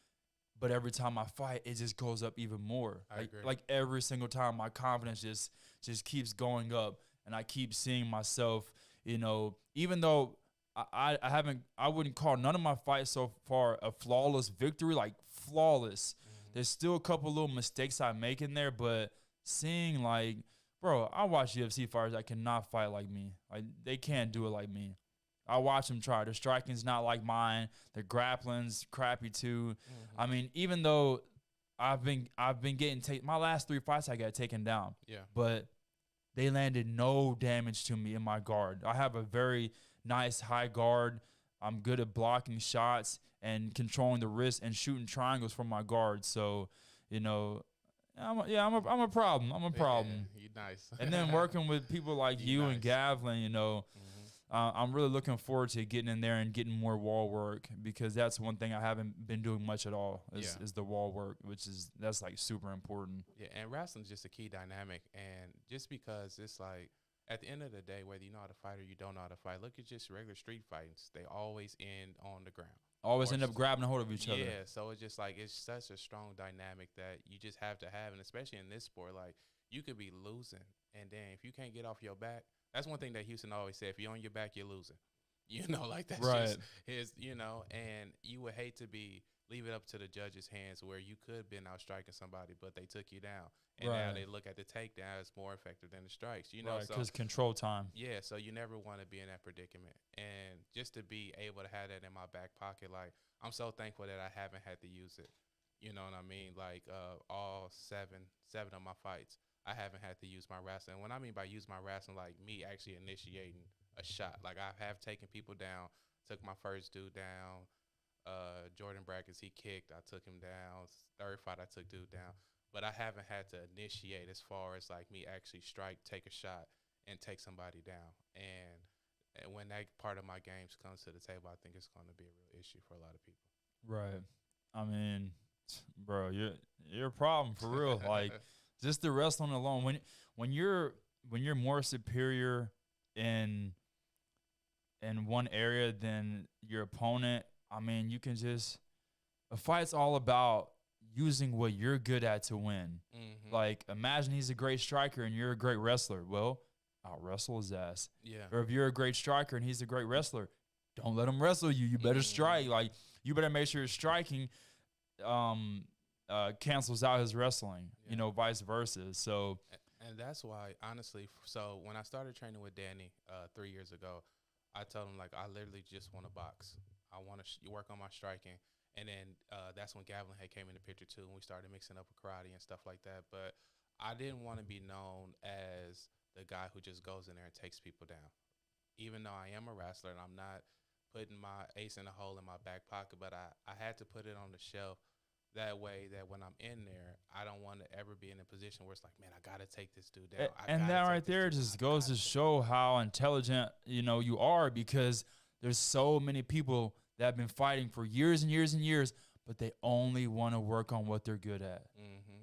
Speaker 1: But every time I fight, it just goes up even more.
Speaker 2: I agree.
Speaker 1: Like every single time, my confidence just keeps going up, and I keep seeing myself. Even though I wouldn't call none of my fights so far a flawless victory, like flawless. There's still a couple little mistakes I make in there, but seeing like, bro, I watch UFC fighters that cannot fight like me. Like they can't do it like me. I watch them try. Their striking's not like mine. Their grappling's crappy too. I mean, even though I've been getting my last 3 fights I got taken down.
Speaker 2: Yeah.
Speaker 1: But they landed no damage to me in my guard. I have a very nice high guard. I'm good at blocking shots and controlling the wrist and shooting triangles from my guard. So, I'm a problem. I'm a problem.
Speaker 2: Yeah, you nice.
Speaker 1: And then working with people like you and Gavlin, I'm really looking forward to getting in there and getting more wall work, because that's one thing I haven't been doing much at all is the wall work, that's like super important.
Speaker 2: Yeah, and wrestling's just a key dynamic. And just because it's like, at the end of the day, whether you know how to fight or you don't know how to fight, look at just regular street fights. They always end on the ground.
Speaker 1: Always end up grabbing a hold of each other.
Speaker 2: Yeah, so it's just like, it's such a strong dynamic that you just have to have. And especially in this sport, like, you could be losing, and then if you can't get off your back, that's one thing that Houston always said: if you're on your back, you're losing. Like that's just his. And you would hate to leave it up to the judge's hands where you could have been out striking somebody, but they took you down, and now they look at the takedown as more effective than the strikes.
Speaker 1: Because control time.
Speaker 2: Yeah, so you never want to be in that predicament, and just to be able to have that in my back pocket, like, I'm so thankful that I haven't had to use it. You know what I mean? Like all seven of my fights, I haven't had to use my wrestling. When I mean by use my wrestling, like me actually initiating a shot. Like, I have taken people down. Took my first dude down. Jordan Brackets, he kicked. I took him down. Third fight, I took dude down. But I haven't had to initiate as far as like me actually strike, take a shot, and take somebody down. And when that part of my games comes to the table, I think it's going to be a real issue for a lot of people.
Speaker 1: Right. I mean, bro, you're a problem for real. Like, just the wrestling alone, when you're more superior in one area than your opponent, I mean, you can just, a fight's all about using what you're good at to win. Like, imagine he's a great striker and you're a great wrestler. Well, I'll wrestle his ass. Yeah. Or if you're a great striker and he's a great wrestler, don't let him wrestle you. You better strike. Like, you better make sure your striking cancels out his wrestling, vice versa. So,
Speaker 2: and that's why, honestly, so when I started training with Danny 3 years ago, I told him, like, I literally just want to box. I want to work on my striking. And then that's when Gavlin had came in the picture too, and we started mixing up with karate and stuff like that. But I didn't want to be known as the guy who just goes in there and takes people down. Even though I am a wrestler and I'm not putting my ace in a hole in my back pocket, but I had to put it on the shelf. That way that when I'm in there, I don't want to ever be in a position where it's like, man, I got to take this dude down.
Speaker 1: And that right there just goes to show how intelligent, you are, because there's so many people that have been fighting for years and years and years, but they only want to work on what they're good at.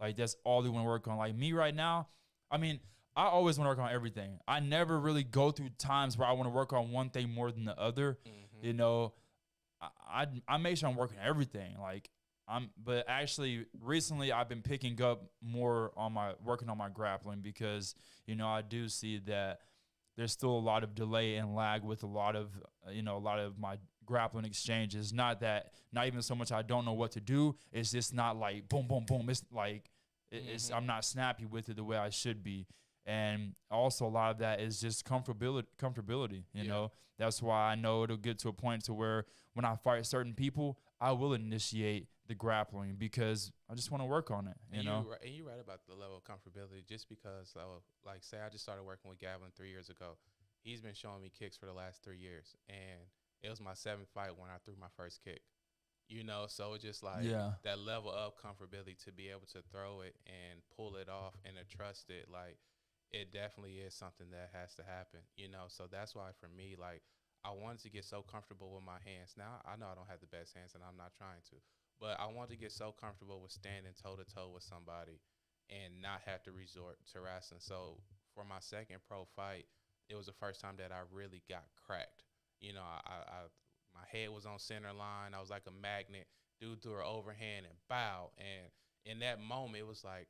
Speaker 1: Like, that's all they want to work on. Like me right now, I mean, I always want to work on everything. I never really go through times where I want to work on one thing more than the other. I make sure I'm working on everything. Like, but actually recently I've been picking up more on working on my grappling, because, I do see that there's still a lot of delay and lag with a lot of my grappling exchanges. Not even so much I don't know what to do. It's just not like boom, boom, boom. It's like, I'm not snappy with it the way I should be. And also a lot of that is just comfortability, you know. That's why I know it'll get to a point to where when I fight certain people, I will initiate the grappling, because I just want to work on it, you know.
Speaker 2: And you're right about the level of comfortability, just because, like, say I just started working with Gavlin 3 years ago. He's been showing me kicks for the last 3 years, and it was my 7th fight when I threw my first kick. So it's just like that level of comfortability to be able to throw it and pull it off and to trust it, like, it definitely is something that has to happen, you know. So that's why for me, like, I wanted to get so comfortable with my hands. Now I know I don't have the best hands, and I'm not trying to, but I want to get so comfortable with standing toe to toe with somebody and not have to resort to wrestling. So for my second pro fight, it was the first time that I really got cracked. You know, my head was on center line. I was like a magnet. Dude threw her overhand and bow. And in that moment, it was like,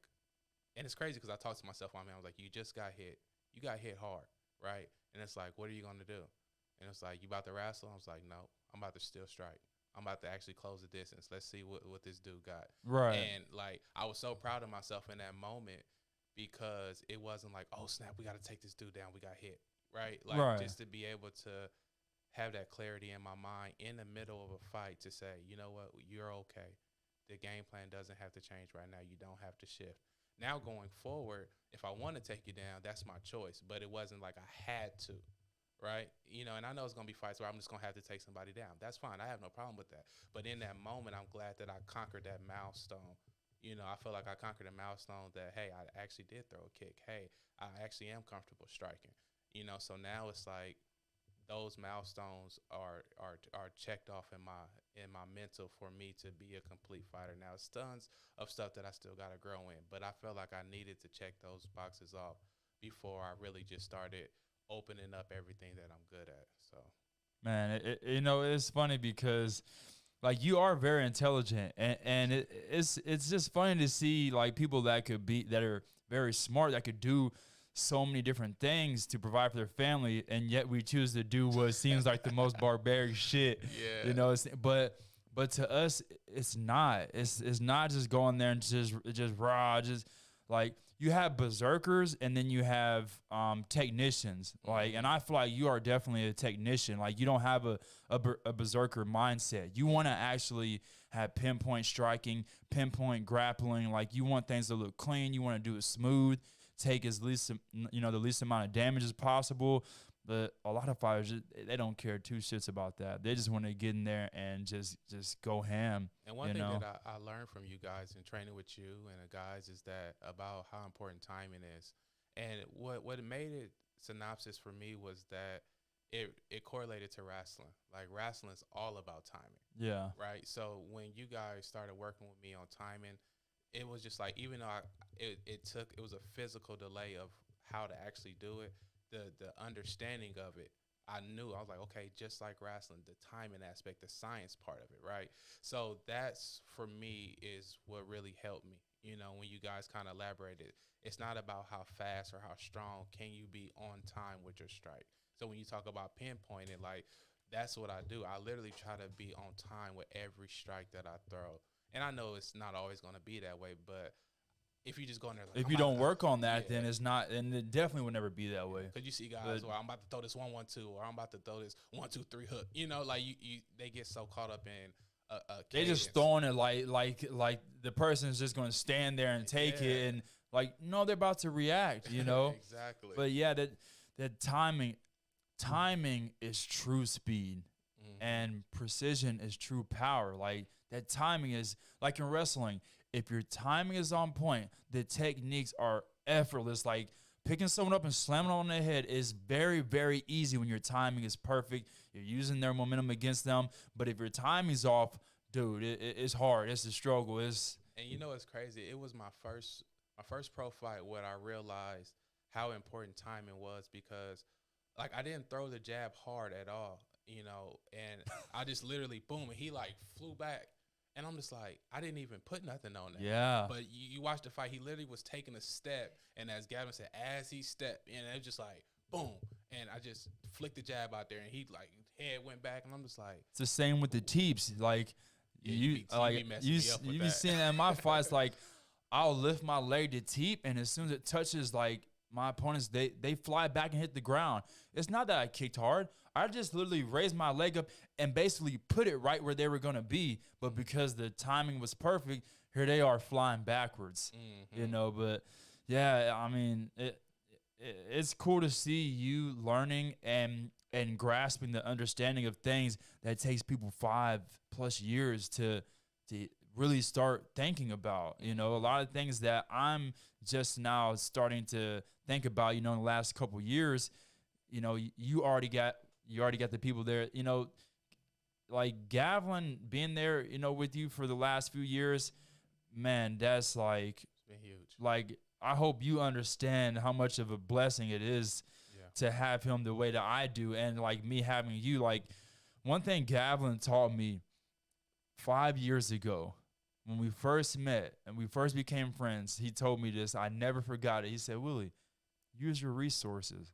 Speaker 2: and it's crazy because I talked to myself on me. I was like, you just got hit. You got hit hard, right? And it's like, what are you going to do? And it's like, you about to wrestle? I was like, no, I'm about to still strike. I'm about to actually close the distance. Let's see what this dude got.
Speaker 1: Right.
Speaker 2: And, like, I was so proud of myself in that moment because it wasn't like, oh, snap, we got to take this dude down. We got hit, right? Like,
Speaker 1: Right.
Speaker 2: just to be able to have that clarity in my mind in the middle of a fight to say, you know what, you're okay. The game plan doesn't have to change right now. You don't have to shift. Now going forward, if I want to take you down, that's my choice. But it wasn't like I had to, right? You know, and I know it's going to be fights where I'm just going to have to take somebody down. That's fine. I have no problem with that. But in that moment, I'm glad that I conquered that milestone. You know, I feel like I conquered a milestone that, hey, I actually did throw a kick. Hey, I actually am comfortable striking. You know, so now it's like those milestones are checked off in my mental for me to be a complete fighter. Now it's tons of stuff that I still got to grow in, but I felt like I needed to check those boxes off before I really just started opening up everything that I'm good at. So,
Speaker 1: Man, you know, it's funny because like you are very intelligent, and it's just funny to see like people that are very smart, that could do so many different things to provide for their family, and yet we choose to do what seems like the most barbaric shit.
Speaker 2: yeah.
Speaker 1: You know, but to us, it's not. It's not just going there and just raw, just like you have berserkers and then you have technicians. Like, and I feel like you are definitely a technician. Like, you don't have a berserker mindset. You want to actually have pinpoint striking, pinpoint grappling. Like, you want things to look clean. You want to do it smooth, take as least, the least amount of damage as possible. But a lot of fighters, they don't care two shits about that. They just want to get in there and just go ham.
Speaker 2: And one thing that I learned from you guys and training with you and the guys is that about how important timing is. And what made it synopsis for me was that it correlated to wrestling. Like, wrestling is all about timing.
Speaker 1: Yeah.
Speaker 2: Right. So when you guys started working with me on timing, it was just like, even though it was a physical delay of how to actually do it, the understanding of it, I knew. I was like, okay, just like wrestling, the timing aspect, the science part of it, right? So that's, for me, is what really helped me. You know, when you guys kind of elaborated, it's not about how fast or how strong can you be on time with your strike. So when you talk about pinpointing, like, that's what I do. I literally try to be on time with every strike that I throw. And I know it's not always going to be that way, but if you just go in there, like,
Speaker 1: if you don't work on that, then it's not, and it definitely will never be that way.
Speaker 2: Because you see guys, well, I'm about to throw this 1-1-2, or I'm about to throw this 1-2-3 hook. You know, like they get so caught up in
Speaker 1: they just throwing it like the person's just going to stand there and take it, and like, no, they're about to react. You know,
Speaker 2: exactly.
Speaker 1: But yeah, that timing is true speed, and precision is true power. Like, that timing is like in wrestling. If your timing is on point, the techniques are effortless. Like, picking someone up and slamming on their head is very, very easy when your timing is perfect. You're using their momentum against them. But if your timing's off, dude, it's hard. It's a struggle.
Speaker 2: And you know what's crazy? It was my first pro fight where I realized how important timing was, because, like, I didn't throw the jab hard at all, you know, and I just literally, boom, and he, like, flew back. And I'm just like, I didn't even put nothing on that.
Speaker 1: Yeah.
Speaker 2: But you watch the fight, he literally was taking a step. And as Gavin said, as he stepped, and it was just like, boom. And I just flicked the jab out there, and he, like, head went back. And I'm just like.
Speaker 1: It's the same with the teeps. Like, you be seeing that in my fights. Like, I'll lift my leg to teep, and as soon as it touches, like, my opponents, they fly back and hit the ground. It's not that I kicked hard. I just literally raised my leg up and basically put it right where they were going to be. But because the timing was perfect, here they are flying backwards, you know. But, yeah, I mean, it's cool to see you learning and grasping the understanding of things that takes people 5+ years to really start thinking about. You know, a lot of things that I'm just now starting to think about, you know, in the last couple years. You know, you already got the people there, you know, like Gavlin being there, you know, with you for the last few years, man, that's like,
Speaker 2: It's been huge.
Speaker 1: like, I hope you understand how much of a blessing it is to have him the way that I do. And like me having you, like one thing Gavlin taught me 5 years ago when we first met and we first became friends, he told me this. I never forgot it. He said, Willie, use your resources.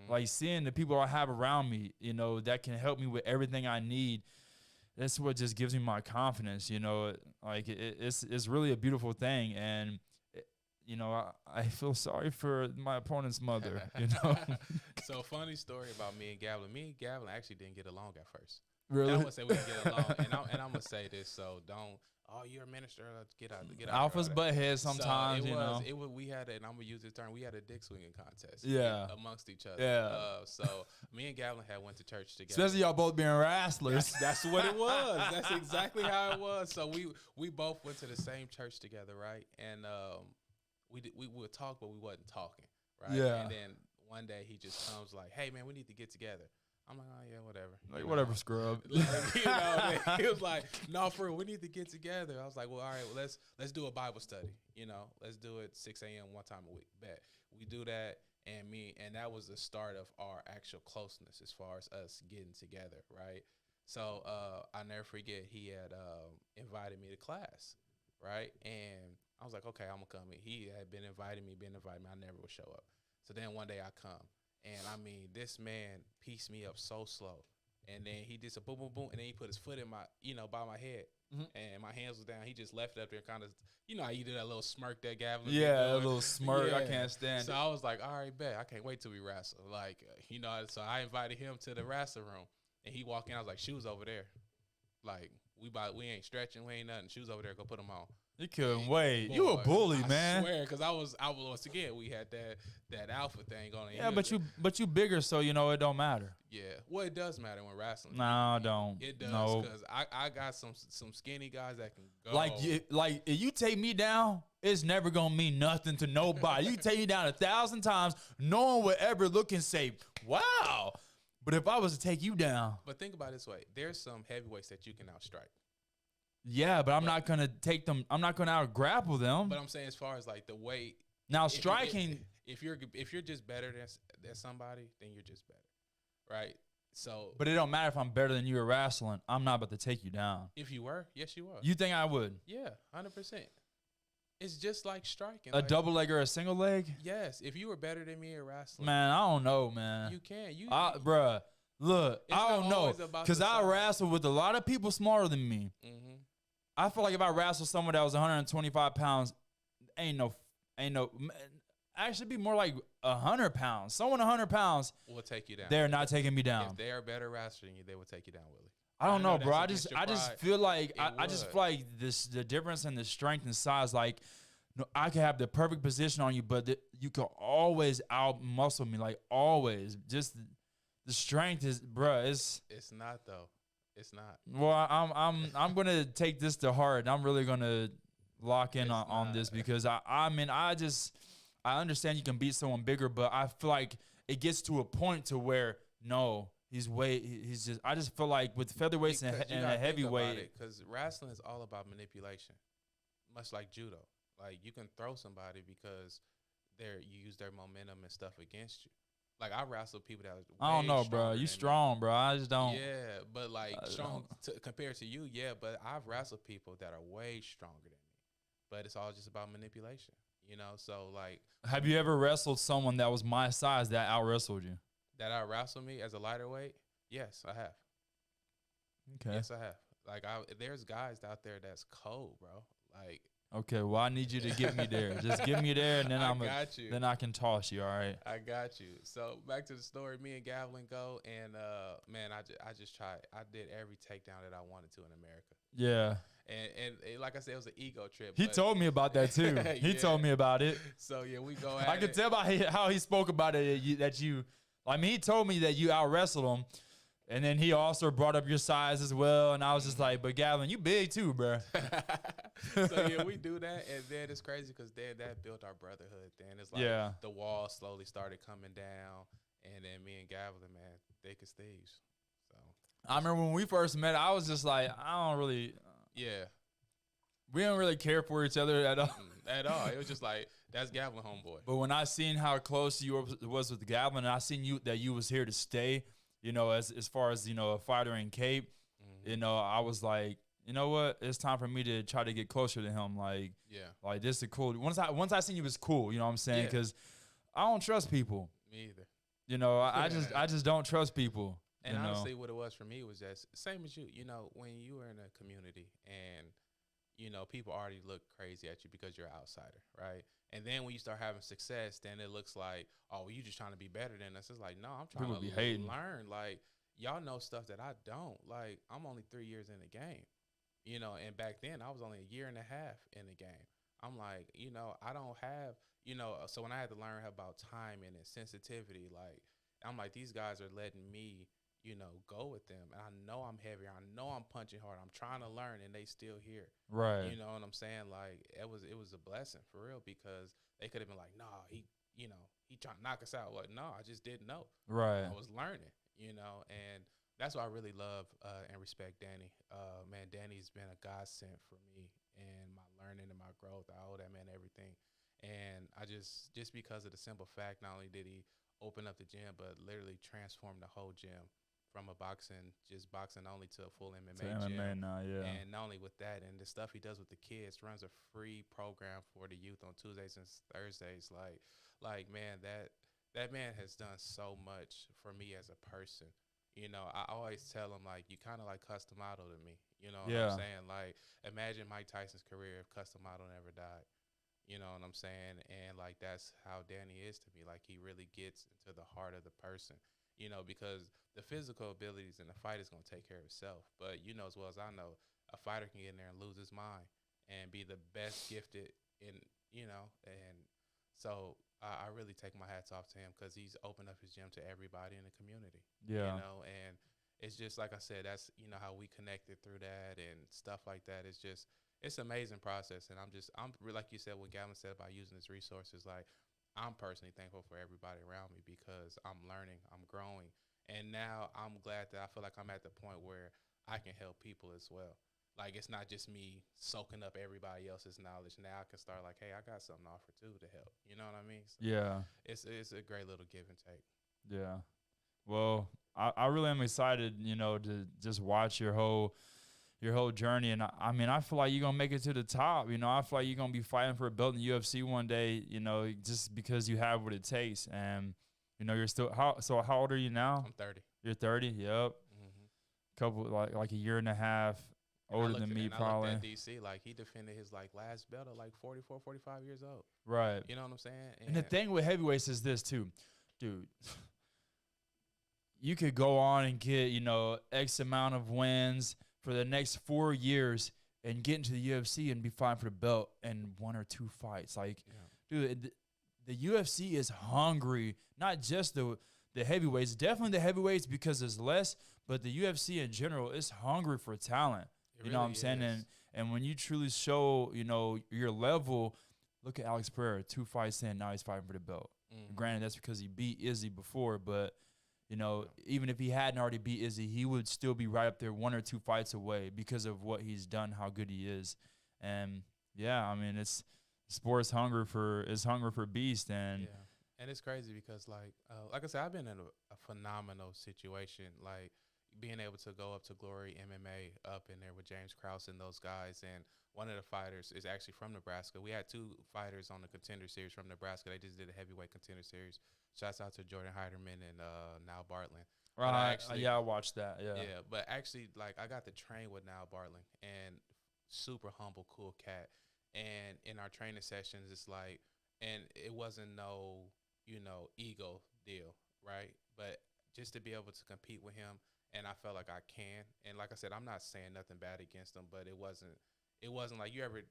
Speaker 1: Like seeing the people I have around me, you know, that can help me with everything I need. That's what just gives me my confidence, you know. Like it's really a beautiful thing, and you know, I feel sorry for my opponent's mother, you know.
Speaker 2: So funny story about me and Gavlin. Me and Gavlin actually didn't get along at first.
Speaker 1: Really?
Speaker 2: And I'm gonna say we didn't get along, and I'm gonna say this, so don't. Oh, you're a minister. Let's get out.
Speaker 1: Alpha's butt head sometimes,
Speaker 2: so
Speaker 1: you know.
Speaker 2: It was. We had, and I'm gonna use this term. We had a dick swinging contest.
Speaker 1: Yeah.
Speaker 2: Amongst each other.
Speaker 1: Yeah.
Speaker 2: So me and Gavlin had went to church together.
Speaker 1: Especially y'all both being wrestlers.
Speaker 2: That's what it was. That's exactly how it was. So we both went to the same church together, right? And we would talk, but we wasn't talking, right?
Speaker 1: Yeah.
Speaker 2: And then one day he just comes like, "Hey man, we need to get together." I'm like, "Oh yeah, whatever."
Speaker 1: Like whatever, scrub.
Speaker 2: Like, you know, he was like, "No, for real, we need to get together." I was like, "Well, all right, well, let's do a Bible study. You know, let's do it 6 a.m. one time a week." Bet we do that, and that was the start of our actual closeness as far as us getting together, right? So I never forget he had invited me to class, right? And I was like, "Okay, I'm gonna come." He had been inviting me. I never would show up. So then one day I come. And I mean, this man pieced me up so slow. And then he did some boom, boom, boom. And then he put his foot in my, you know, by my head. And my hands was down. He just left it up there kind of, you know how you do that little smirk that Gavlin.
Speaker 1: Yeah, a little smirk. Yeah. I can't stand
Speaker 2: so
Speaker 1: it.
Speaker 2: I was like, all right, bet. I can't wait till we wrestle. Like, you know, so I invited him to the wrestle room. And he walked in. I was like, shoes over there. Like, we ain't stretching. We ain't nothing. Shoes over there. Go put them on.
Speaker 1: You couldn't wait. Boy, you a bully, man.
Speaker 2: I swear, because I was once again, we had that alpha thing going.
Speaker 1: Yeah, but you bigger, so you know it don't matter.
Speaker 2: Yeah, well, it does matter when wrestling.
Speaker 1: No, don't.
Speaker 2: It does, because I got some skinny guys that can go.
Speaker 1: Like if you take me down, it's never gonna mean nothing to nobody. You take me down 1,000 times, no one would ever look and say, "Wow." But if I was to take you down,
Speaker 2: but think about it this way: there's some heavyweights that you can outstrike.
Speaker 1: Yeah, but I'm not gonna take them. I'm not gonna out grapple them.
Speaker 2: But I'm saying, as far as like the weight,
Speaker 1: now striking.
Speaker 2: If you're just better than somebody, then you're just better, right? So,
Speaker 1: but it don't matter if I'm better than you at wrestling. I'm not about to take you down.
Speaker 2: If you were, yes, you were.
Speaker 1: You think I would?
Speaker 2: Yeah, 100%. It's just like striking.
Speaker 1: A double leg or a single leg?
Speaker 2: Yes. If you were better than me at wrestling,
Speaker 1: man, I don't know, man.
Speaker 2: You can.
Speaker 1: Bruh, look, I don't know, because I wrestle with a lot of people smarter than me. I feel like if I wrestle someone that was 125 pounds, ain't no, actually be more like 100 pounds. Someone 100 pounds
Speaker 2: will take you down.
Speaker 1: They're not taking me down.
Speaker 2: If they are better wrestling you, they will take you down, Willie.
Speaker 1: I don't know, bro. I just feel like I just feel like the difference in the strength and size. Like, I can have the perfect position on you, but you can always out muscle me. Like always, just the strength is, bro. It's
Speaker 2: not though. It's not.
Speaker 1: Well, I'm gonna take this to heart. I'm really gonna lock in on this, because I mean I understand you can beat someone bigger, but I feel like it gets to a point to where I just feel like with featherweights and a heavyweight,
Speaker 2: because wrestling is all about manipulation, much like judo. Like you can throw somebody because you use their momentum and stuff against you. Like I wrestle people that
Speaker 1: I don't know, bro. You strong, bro. I just don't.
Speaker 2: Yeah, but like strong compared to you, yeah. But I've wrestled people that are way stronger than me. But it's all just about manipulation, you know. So like,
Speaker 1: have you ever wrestled someone that was my size that out wrestled you?
Speaker 2: That out wrestled me as a lighter weight? Yes, I have.
Speaker 1: Okay.
Speaker 2: Yes, I have. Like there's guys out there that's cold, bro. Like.
Speaker 1: Okay, well, I need you to get me there. Just get me there, and then then I can toss you. All right.
Speaker 2: I got you. So back to the story. Me and Gavlin go, and man, I just tried. I did every takedown that I wanted to in America.
Speaker 1: Yeah.
Speaker 2: And like I said, it was an ego trip.
Speaker 1: He told me about that too. He told me about it.
Speaker 2: So yeah, we go.
Speaker 1: I could tell by how he spoke about it that you. I mean, he told me that you out wrestled him. And then he also brought up your size as well, and I was just like, "But Gavin, you big too, bro."
Speaker 2: So yeah, we do that, and then it's crazy because then that built our brotherhood. Then it's like
Speaker 1: Yeah.
Speaker 2: the wall slowly started coming down, and then me and Gavin, man, thick as thieves. So
Speaker 1: I remember when we first met, I was just like, I don't really,
Speaker 2: yeah,
Speaker 1: we don't really care for each other at all.
Speaker 2: at all. It was just like that's Gavin, homeboy.
Speaker 1: But when I seen how close you was with Gavin, and I seen you that you was here to stay, you know, as far as, you know, a fighter in Cape, you know, I was like, you know what, it's time for me to try to get closer to him. Like,
Speaker 2: Yeah,
Speaker 1: like this is cool. Once I seen you was cool, you know what I'm saying?
Speaker 2: Yeah.
Speaker 1: Because I don't trust people.
Speaker 2: me either.
Speaker 1: You know, I just don't trust people.
Speaker 2: And
Speaker 1: you know?
Speaker 2: honestly, what it was for me was just same as you. You know, when you were in a community and you know people already look crazy at you because you're an outsider, right? And then when you start having success, then it looks like, oh, well, you just trying to be better than us. It's like, no, I'm trying
Speaker 1: People be
Speaker 2: to
Speaker 1: hating.
Speaker 2: learn. Like y'all know stuff that I don't. Like I'm only 3 years in the game, you know. And back then I was only a year and a half in the game. I'm like, you know, I don't have, you know. So when I had to learn about timing and sensitivity, like I'm like, these guys are letting me, you know, go with them. And I know I'm heavier. I know I'm punching hard. I'm trying to learn, and they still here.
Speaker 1: Right.
Speaker 2: You know what I'm saying? Like it was a blessing for real because they could have been like, nah, you know, he trying to knock us out. Like, no, I just didn't know.
Speaker 1: Right.
Speaker 2: I was learning, you know, and that's why I really love and respect Danny. Man, Danny's been a godsend for me and my learning and my growth. I owe that man everything. And I just because of the simple fact, not only did he open up the gym, but literally transformed the whole gym from a just boxing only to a full MMA
Speaker 1: To
Speaker 2: gym.
Speaker 1: MMA now, yeah.
Speaker 2: And not only with that, and the stuff he does with the kids, runs a free program for the youth on Tuesdays and Thursdays. Like man, that man has done so much for me as a person. You know, I always tell him like you kind of like Custom Auto to me. You know what
Speaker 1: Yeah.
Speaker 2: I'm saying? Like imagine Mike Tyson's career if Custom Auto never died. You know what I'm saying? And like that's how Danny is to me. Like he really gets into the heart of the person. You know, because the physical abilities in the fight is going to take care of itself. But you know as well as I know, a fighter can get in there and lose his mind and be the best gifted in, you know, and so I really take my hats off to him because he's opened up his gym to everybody in the community.
Speaker 1: Yeah.
Speaker 2: You know, and it's just like I said, that's you know how we connected through that and stuff like that. It's an amazing process, and like you said when Gavin said about using his resources, like I'm personally thankful for everybody around me because I'm learning, I'm growing, and now I'm glad that I feel like I'm at the point where I can help people as well. Like it's not just me soaking up everybody else's knowledge. Now I can start like, hey, I got something to offer too to help. You know what I mean? So
Speaker 1: Yeah.
Speaker 2: it's a great little give and take.
Speaker 1: Yeah. Well, I really am excited, you know, to just watch your whole journey. And I mean, I feel like you're gonna make it to the top. You know, I feel like you're gonna be fighting for a belt in the UFC one day. You know, just because you have what it takes. And you know, you're still how old are you now?
Speaker 2: I'm 30.
Speaker 1: You're 30. Yep.
Speaker 2: Mm-hmm.
Speaker 1: Couple like a year and a half older than me, probably.
Speaker 2: I looked at DC like he defended his like last belt at like 44, 45 years old.
Speaker 1: Right.
Speaker 2: You know what I'm saying?
Speaker 1: And the thing with heavyweights is this too, dude. You could go on and get, you know, X amount of wins for the next 4 years and get into the UFC and be fighting for the belt in 1 or 2 fights. Like, dude, the UFC is hungry. Not just the heavyweights, definitely the heavyweights because there's less, but the UFC in general is hungry for talent. You know what I'm saying? And when you truly show, you know, your level, look at Alex Pereira, 2 fights in, now he's fighting for the belt. Granted, that's because he beat Izzy before, but you know, even if he hadn't already beat Izzy, he would still be right up there 1 or 2 fights away because of what he's done, how good he is. And yeah, I mean, it's sports hunger for beast. And
Speaker 2: and it's crazy because like I said, I've been in a phenomenal situation, like being able to go up to Glory MMA up in there with James Krause and those guys. And one of the fighters is actually from Nebraska. We had 2 fighters on the Contender Series from Nebraska. They just did a heavyweight Contender Series. Shouts out to Jordan Heiderman and Niall Bartlin.
Speaker 1: right, I watched that.
Speaker 2: Yeah, but actually, like I got to train with Niall Bartlin and super humble, cool cat. And in our training sessions, it's like, and it wasn't no, you know, ego deal, right? But just to be able to compete with him, and I felt like I can. And like I said, I'm not saying nothing bad against him, but it wasn't like you ever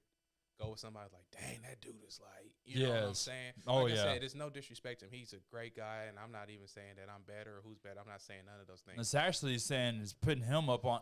Speaker 2: go with somebody like, dang, that dude is like, you know what I'm saying?
Speaker 1: Oh,
Speaker 2: like I
Speaker 1: yeah.
Speaker 2: said, there's no disrespect to him. He's a great guy, and I'm not even saying that I'm better or who's better. I'm not saying none of those things.
Speaker 1: It's actually saying it's putting him up on,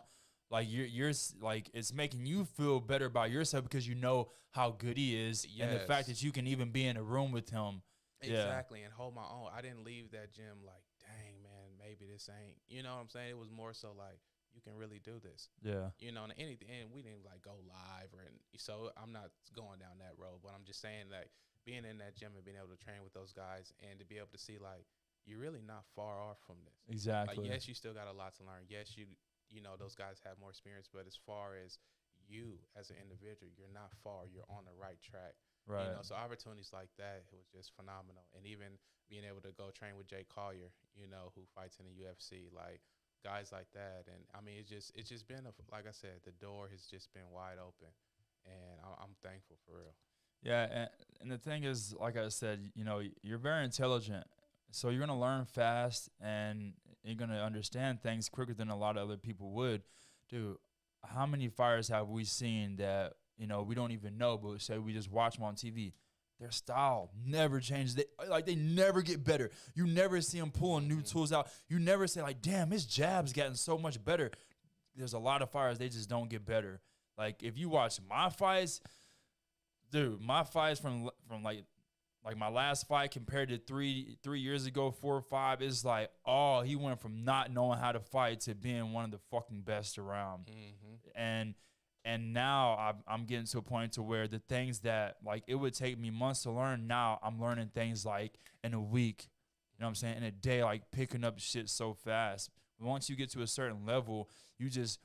Speaker 1: like you're like it's making you feel better about yourself because you know how good he is, and the fact that you can even be in a room with him.
Speaker 2: Exactly, and hold my own. I didn't leave that gym like, dang, man, maybe this ain't. You know what I'm saying? It was more so like, you can really do this.
Speaker 1: Yeah.
Speaker 2: You know, and anything, and we didn't like go live so I'm not going down that road, but I'm just saying that being in that gym and being able to train with those guys and to be able to see like, you're really not far off from this.
Speaker 1: Exactly.
Speaker 2: Like, yes, you still got a lot to learn. Yes, you know, those guys have more experience, but as far as you as an individual, you're not far. You're on the right track.
Speaker 1: Right.
Speaker 2: You know, so opportunities like that, it was just phenomenal. And even being able to go train with Jay Collier, you know, who fights in the UFC, like guys like that. And I mean, it's just been like I said, the door has just been wide open, and I'm thankful for real.
Speaker 1: Yeah, and the thing is, like I said, you know, you're very intelligent, so you're gonna learn fast, and you're gonna understand things quicker than a lot of other people would. Dude, how many fighters have we seen that, you know, we don't even know, but say we just watch them on TV? Their style never changes. They never get better. You never see them pulling new tools out. You never say like, damn, his jab's gotten so much better. There's a lot of fighters, they just don't get better. Like if you watch my fights, dude, my fights from like my last fight compared to three years ago, 4 or 5, is like, oh, he went from not knowing how to fight to being one of the fucking best around. And now I'm getting to a point to where the things that like it would take me months to learn, now I'm learning things like in a week. You know what I'm saying? In a day, like picking up shit so fast. Once you get to a certain level, you just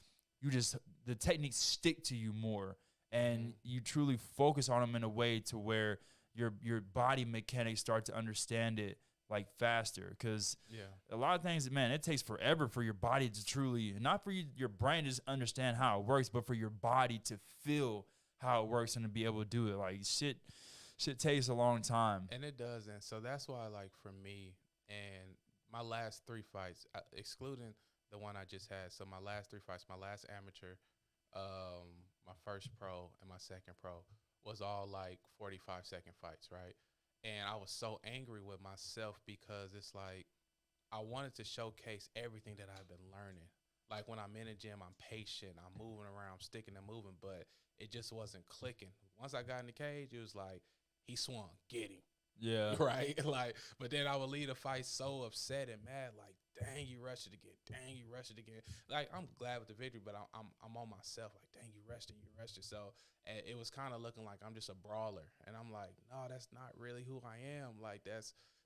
Speaker 1: the techniques stick to you more, and you truly focus on them in a way to where your body mechanics start to understand it like faster. Because a lot of things, man, it takes forever for your body to truly, not for your brain to just understand how it works, but for your body to feel how it works and to be able to do it. Like shit takes a long time.
Speaker 2: And it does. And so that's why, like, for me and my last 3 fights, excluding the one I just had, so my last 3 fights, my last amateur, my first pro, and my second pro, was all like 45-second fights, right? And I was so angry with myself because it's like I wanted to showcase everything that I've been learning. Like when I'm in a gym, I'm patient, I'm moving around, I'm sticking and moving, but it just wasn't clicking. Once I got in the cage, it was like, he swung, get him.
Speaker 1: Yeah.
Speaker 2: Right? Like, but then I would leave the fight so upset and mad, like, dang, you rushed it again. Dang, you rushed it again. Like, I'm glad with the victory, but I'm on myself. Like, dang, you rushed it. So it was kind of looking like I'm just a brawler. And I'm like, no, that's not really who I am. Like,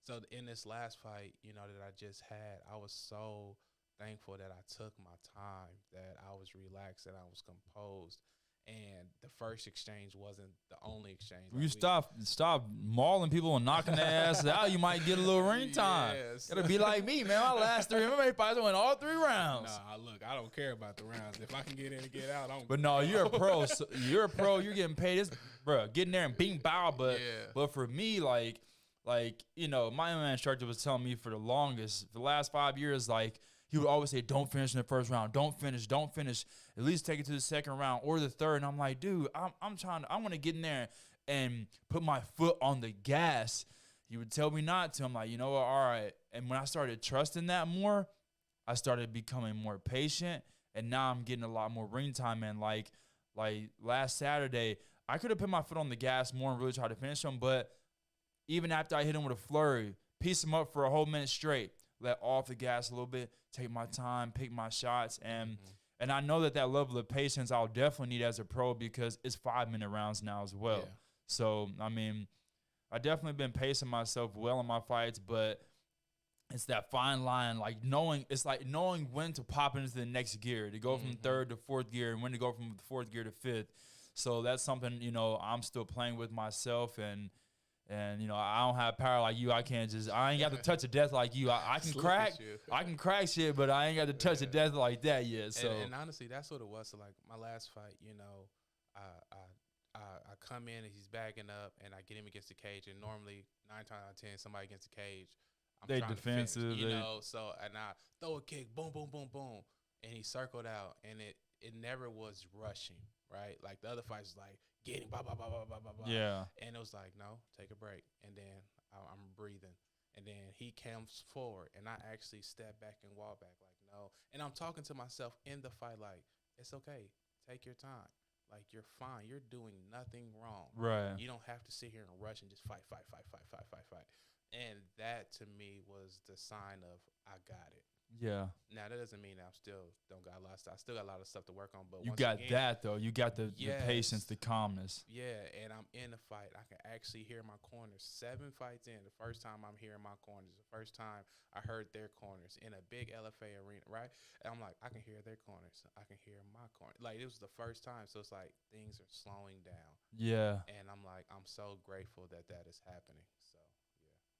Speaker 2: so in this last fight, you know, that I just had, I was so thankful that I took my time, that I was relaxed, and I was composed. And the first exchange wasn't the only exchange.
Speaker 1: You stop mauling people and knocking their asses out, you might get a little ring time.
Speaker 2: Yes.
Speaker 1: It'll be like me, man. My last 3 MMA fights, I went all 3 rounds.
Speaker 2: Nah, look, I don't care about the rounds. If I can get in and get out,
Speaker 1: But no, you're a pro. So you're a pro. You're getting paid. It's, bro, getting there and being bow. But for me, like you know, my MMA instructor was telling me for the last 5 years, like, he would always say, don't finish in the first round. Don't finish. At least take it to the second round or the third. And I'm like, dude, I want to get in there and put my foot on the gas. He would tell me not to. I'm like, you know what? All right. And when I started trusting that more, I started becoming more patient. And now I'm getting a lot more ring time. And like last Saturday, I could have put my foot on the gas more and really tried to finish him. But even after I hit him with a flurry, piece him up for a whole minute straight, let off the gas a little bit, take my time, pick my shots, and I know that level of patience I'll definitely need as a pro because it's 5-minute rounds now as well. Yeah. So, I mean, I definitely been pacing myself well in my fights, but it's that fine line, like knowing when to pop into the next gear, to go from 3rd to 4th gear, and when to go from 4th gear to 5th. So that's something, you know, I'm still playing with myself, and you know, I don't have power like you. I ain't got the touch of death like you. I can crack shit, but I ain't got the touch of death like that yet. So
Speaker 2: and honestly, that's what it was. So like my last fight, you know, I come in and he's bagging up, and I get him against the cage, and normally 9 times out of 10, somebody against the cage,
Speaker 1: they defensive,
Speaker 2: to finish, you know. So and I throw a kick, boom, boom, boom, boom, and he circled out, and it never was rushing, right? Like the other fights was like, get him, blah, blah, blah, blah, blah, blah, blah.
Speaker 1: Yeah.
Speaker 2: And it was like, no, take a break. And then I'm breathing. And then he comes forward, and I actually step back and walk back like, no. And I'm talking to myself in the fight like, it's okay. Take your time. Like, you're fine. You're doing nothing wrong.
Speaker 1: Right.
Speaker 2: You don't have to sit here and rush and just fight. And that, to me, was the sign of I got it.
Speaker 1: Yeah.
Speaker 2: Now, that doesn't mean I still don't got a lot of stuff. I still got a lot of stuff to work on. But
Speaker 1: You
Speaker 2: once
Speaker 1: got
Speaker 2: again,
Speaker 1: that, though. You got the patience,
Speaker 2: yes.
Speaker 1: the calmness.
Speaker 2: Yeah, and I'm in the fight. I can actually hear my corners. 7 fights in, the first time I'm hearing my corners. The first time I heard their corners in a big LFA arena, right? And I'm like, I can hear their corners. I can hear my corner. Like, it was the first time. So it's like things are slowing down.
Speaker 1: Yeah.
Speaker 2: And I'm like, I'm so grateful that that is happening. So,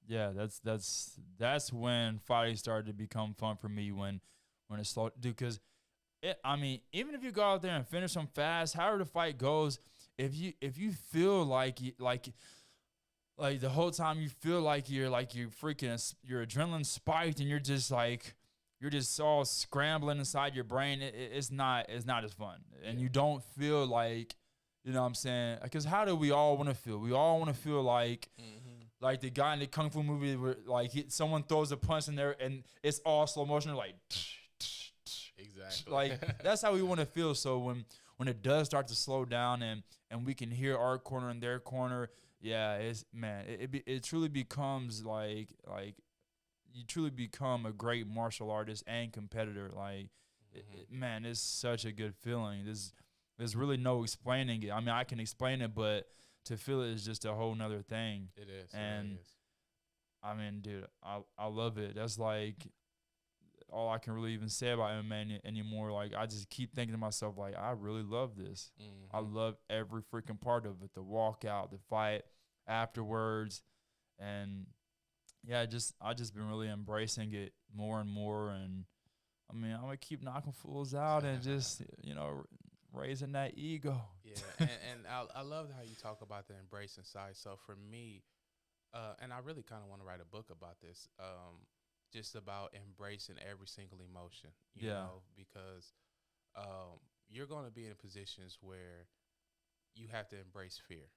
Speaker 1: Yeah, that's when fighting started to become fun for me when it slowed, dude. Because I mean, even if you go out there and finish them fast, however the fight goes, if you feel like the whole time you feel like you're freaking your adrenaline spiked and you're just all scrambling inside your brain, it's not as fun, and you don't feel like, you know what I'm saying? Because how do we all want to feel? We all want to feel like. Like the guy in the Kung Fu movie where someone throws a punch in there and it's all slow motion, like
Speaker 2: exactly.
Speaker 1: Like that's how we want to feel. So when it does start to slow down and we can hear our corner and their corner, yeah, it truly becomes like you truly become a great martial artist and competitor. Like man, it's such a good feeling. There's really no explaining it. I mean, I can explain it, but to feel it is just a whole nother thing.
Speaker 2: It is.
Speaker 1: And
Speaker 2: it really is.
Speaker 1: I mean, dude, I love it. That's like all I can really even say about MMA anymore. Like, I just keep thinking to myself, like, I really love this. I love every freaking part of it. The walkout, the fight afterwards. And yeah, I just been really embracing it more and more. And I mean, I'm gonna keep knocking fools out and just, raising that ego.
Speaker 2: Yeah, and I love how you talk about the embracing side. So for me, and I really kind of want to write a book about this, just about embracing every single emotion, you know, because you're going to be in positions where you have to embrace fear.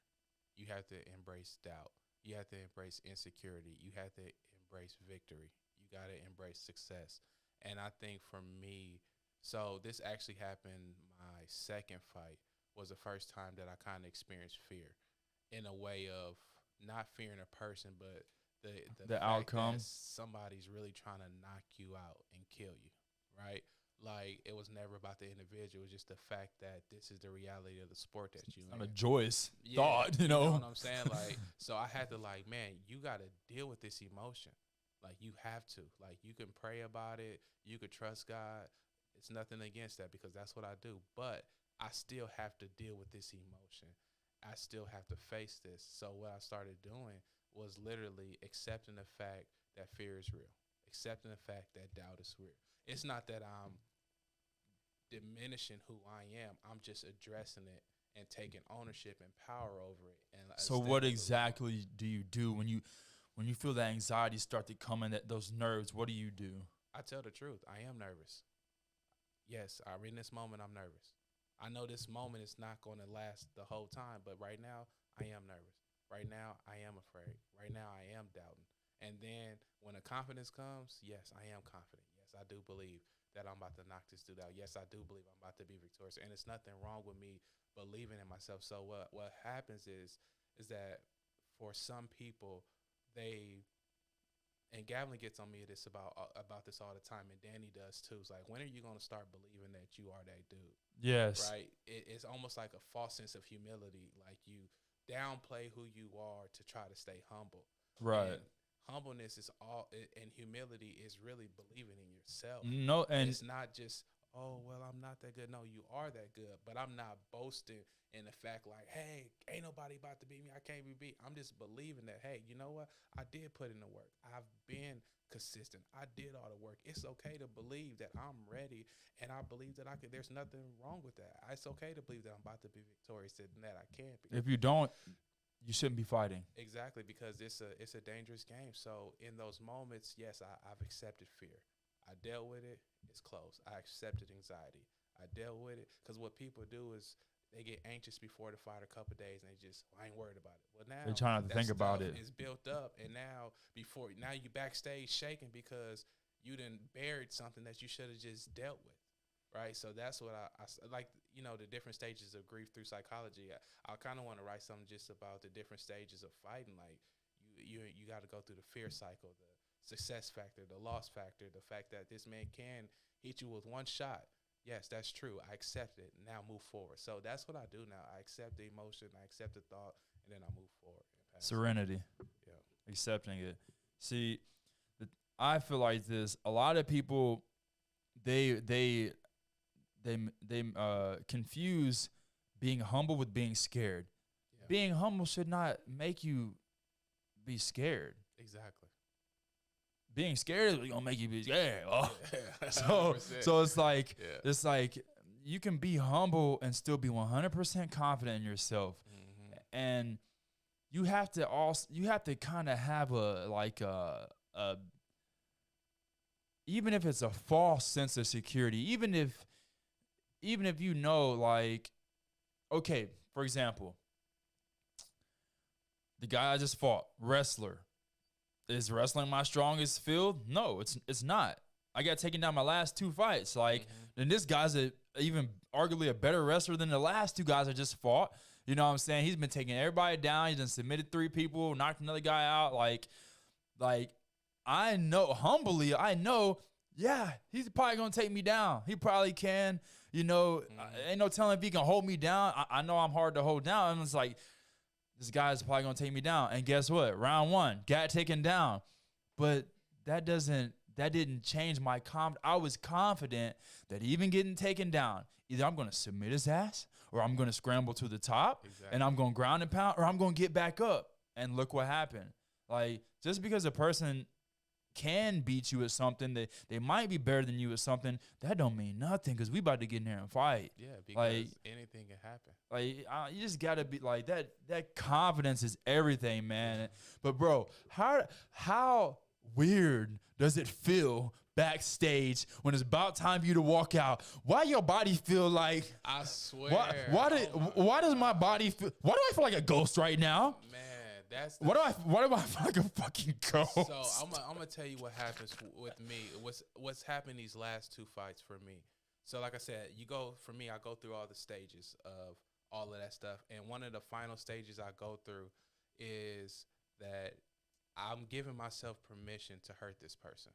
Speaker 2: You have to embrace doubt. You have to embrace insecurity. You have to embrace victory. You got to embrace success. And I think for me, so this actually happened. My second fight was the first time that I kind of experienced fear, in a way of not fearing a person, but the fact
Speaker 1: outcome.
Speaker 2: that somebody's really trying to knock you out and kill you, right? Like, it was never about the individual. It was just the fact that this is the reality of the sport that you in.
Speaker 1: Not a joyous thought, you know?
Speaker 2: You know what I'm saying? Like, so I had to, like, man, you got to deal with this emotion. Like, you have to. Like, you can pray about it. You could trust God. It's nothing against that, because that's what I do. But I still have to deal with this emotion. I still have to face this. So what I started doing was literally accepting the fact that fear is real, accepting the fact that doubt is real. It's not that I'm diminishing who I am. I'm just addressing it and taking ownership and power over it. And
Speaker 1: so what exactly do you do when you feel that anxiety start to come in, those nerves? What do you do?
Speaker 2: I tell the truth. I am nervous. Yes, in this moment, I'm nervous. I know this moment is not going to last the whole time, but right now, I am nervous. Right now, I am afraid. Right now, I am doubting. And then when the confidence comes, yes, I am confident. Yes, I do believe that I'm about to knock this dude out. Yes, I do believe I'm about to be victorious. And it's nothing wrong with me believing in myself. So what happens is that for some people, and Gavin gets on me about this all the time, and Danny does too. It's like, when are you going to start believing that you are that dude?
Speaker 1: Yes.
Speaker 2: Right? It's almost like a false sense of humility. Like, you downplay who you are to try to stay humble.
Speaker 1: Right.
Speaker 2: And humbleness is and humility is really believing in yourself.
Speaker 1: No, and
Speaker 2: it's not just, oh, well, I'm not that good. No, you are that good. But I'm not boasting in the fact like, hey, ain't nobody about to beat me. I can't be beat. I'm just believing that, hey, you know what? I did put in the work. I've been consistent. I did all the work. It's okay to believe that I'm ready, and I believe that I could. There's nothing wrong with that. It's okay to believe that I'm about to be victorious and that I can be.
Speaker 1: If you don't, you shouldn't be fighting.
Speaker 2: Exactly, because it's a dangerous game. So in those moments, yes, I've accepted fear. I dealt with it. It's close. I accepted anxiety. I dealt with it, because what people do is they get anxious before the fight a couple of days, and they just, I ain't worried about it. Well, now
Speaker 1: They're trying not to
Speaker 2: that
Speaker 1: think about
Speaker 2: stuff
Speaker 1: it.
Speaker 2: is built up, and now you backstage shaking because you done buried something that you should have just dealt with, right? So that's what I like. You know, the different stages of grief through psychology. I kind of want to write something just about the different stages of fighting. Like you got to go through the fear cycle, the success factor, the loss factor, the fact that this man can hit you with one shot. Yes, that's true. I accept it. Now move forward. So that's what I do now. I accept the emotion, I accept the thought, and then I move forward. And pass
Speaker 1: Serenity.
Speaker 2: Yeah.
Speaker 1: Accepting it. See, I feel like this. A lot of people, they confuse being humble with being scared.
Speaker 2: Yeah.
Speaker 1: Being humble should not make you be scared.
Speaker 2: Exactly.
Speaker 1: Being scared is gonna make you be scared. Oh.
Speaker 2: Yeah.
Speaker 1: So it's like
Speaker 2: Yeah.
Speaker 1: it's like you can be humble and still be 100% confident in yourself, and you have to kind of have a even if it's a false sense of security, even if you know, like, okay, for example, the guy I just fought, wrestler. Is wrestling my strongest field? No, it's not. I got taken down my last 2 fights. Like, and this guy's even arguably a better wrestler than the last 2 guys I just fought. You know what I'm saying? He's been taking everybody down. He's done submitted 3 people, knocked another guy out. Like I know, humbly, yeah, he's probably gonna take me down. He probably can. You know, ain't no telling if he can hold me down. I know I'm hard to hold down. And it's like, this guy's probably going to take me down. And guess what? Round 1, got taken down. But that didn't change my I was confident that even getting taken down, either I'm going to submit his ass or I'm going to scramble to the top and I'm going to ground and pound or I'm going to get back up. And look what happened. Like, just because a person can beat you at something, that they might be better than you at something, that don't mean nothing because we about to get in there and fight.
Speaker 2: Yeah, because
Speaker 1: like,
Speaker 2: anything can happen.
Speaker 1: Like, you just gotta be like that. That confidence is everything, man. But bro, how weird does it feel backstage when it's about time for you to walk out? Why your body feel like?
Speaker 2: I swear.
Speaker 1: Why does my body feel? Why do I feel like a ghost right now?
Speaker 2: Man, that's.
Speaker 1: Why do I feel like a fucking ghost?
Speaker 2: So I'm gonna tell you what happens with me. What's happened these last 2 fights for me. So like I said, I go through all the stages of all of that stuff. And one of the final stages I go through is that I'm giving myself permission to hurt this person.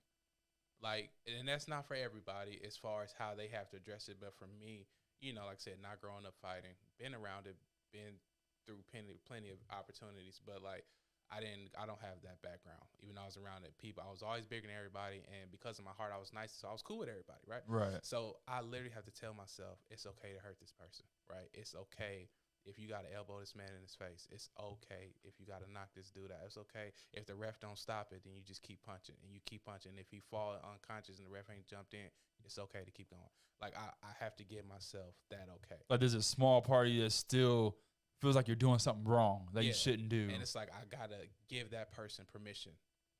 Speaker 2: Like, and that's not for everybody as far as how they have to address it. But for me, you know, like I said, not growing up fighting, been around it, been through plenty of opportunities. But like, I don't have that background. Even though I was around it, people, I was always bigger than everybody. And because of my heart, I was nice. So I was cool with everybody, right?
Speaker 1: Right.
Speaker 2: So I literally have to tell myself, it's okay to hurt this person, right? It's okay if you got to elbow this man in his face. It's okay if you got to knock this dude out. It's okay if the ref don't stop it, then you just keep punching and you keep punching. If he fall unconscious and the ref ain't jumped in, it's okay to keep going. Like, I have to give myself that okay.
Speaker 1: Like, there's a small part of you that still feels like you're doing something wrong that you shouldn't do.
Speaker 2: And it's like, I got to give that person permission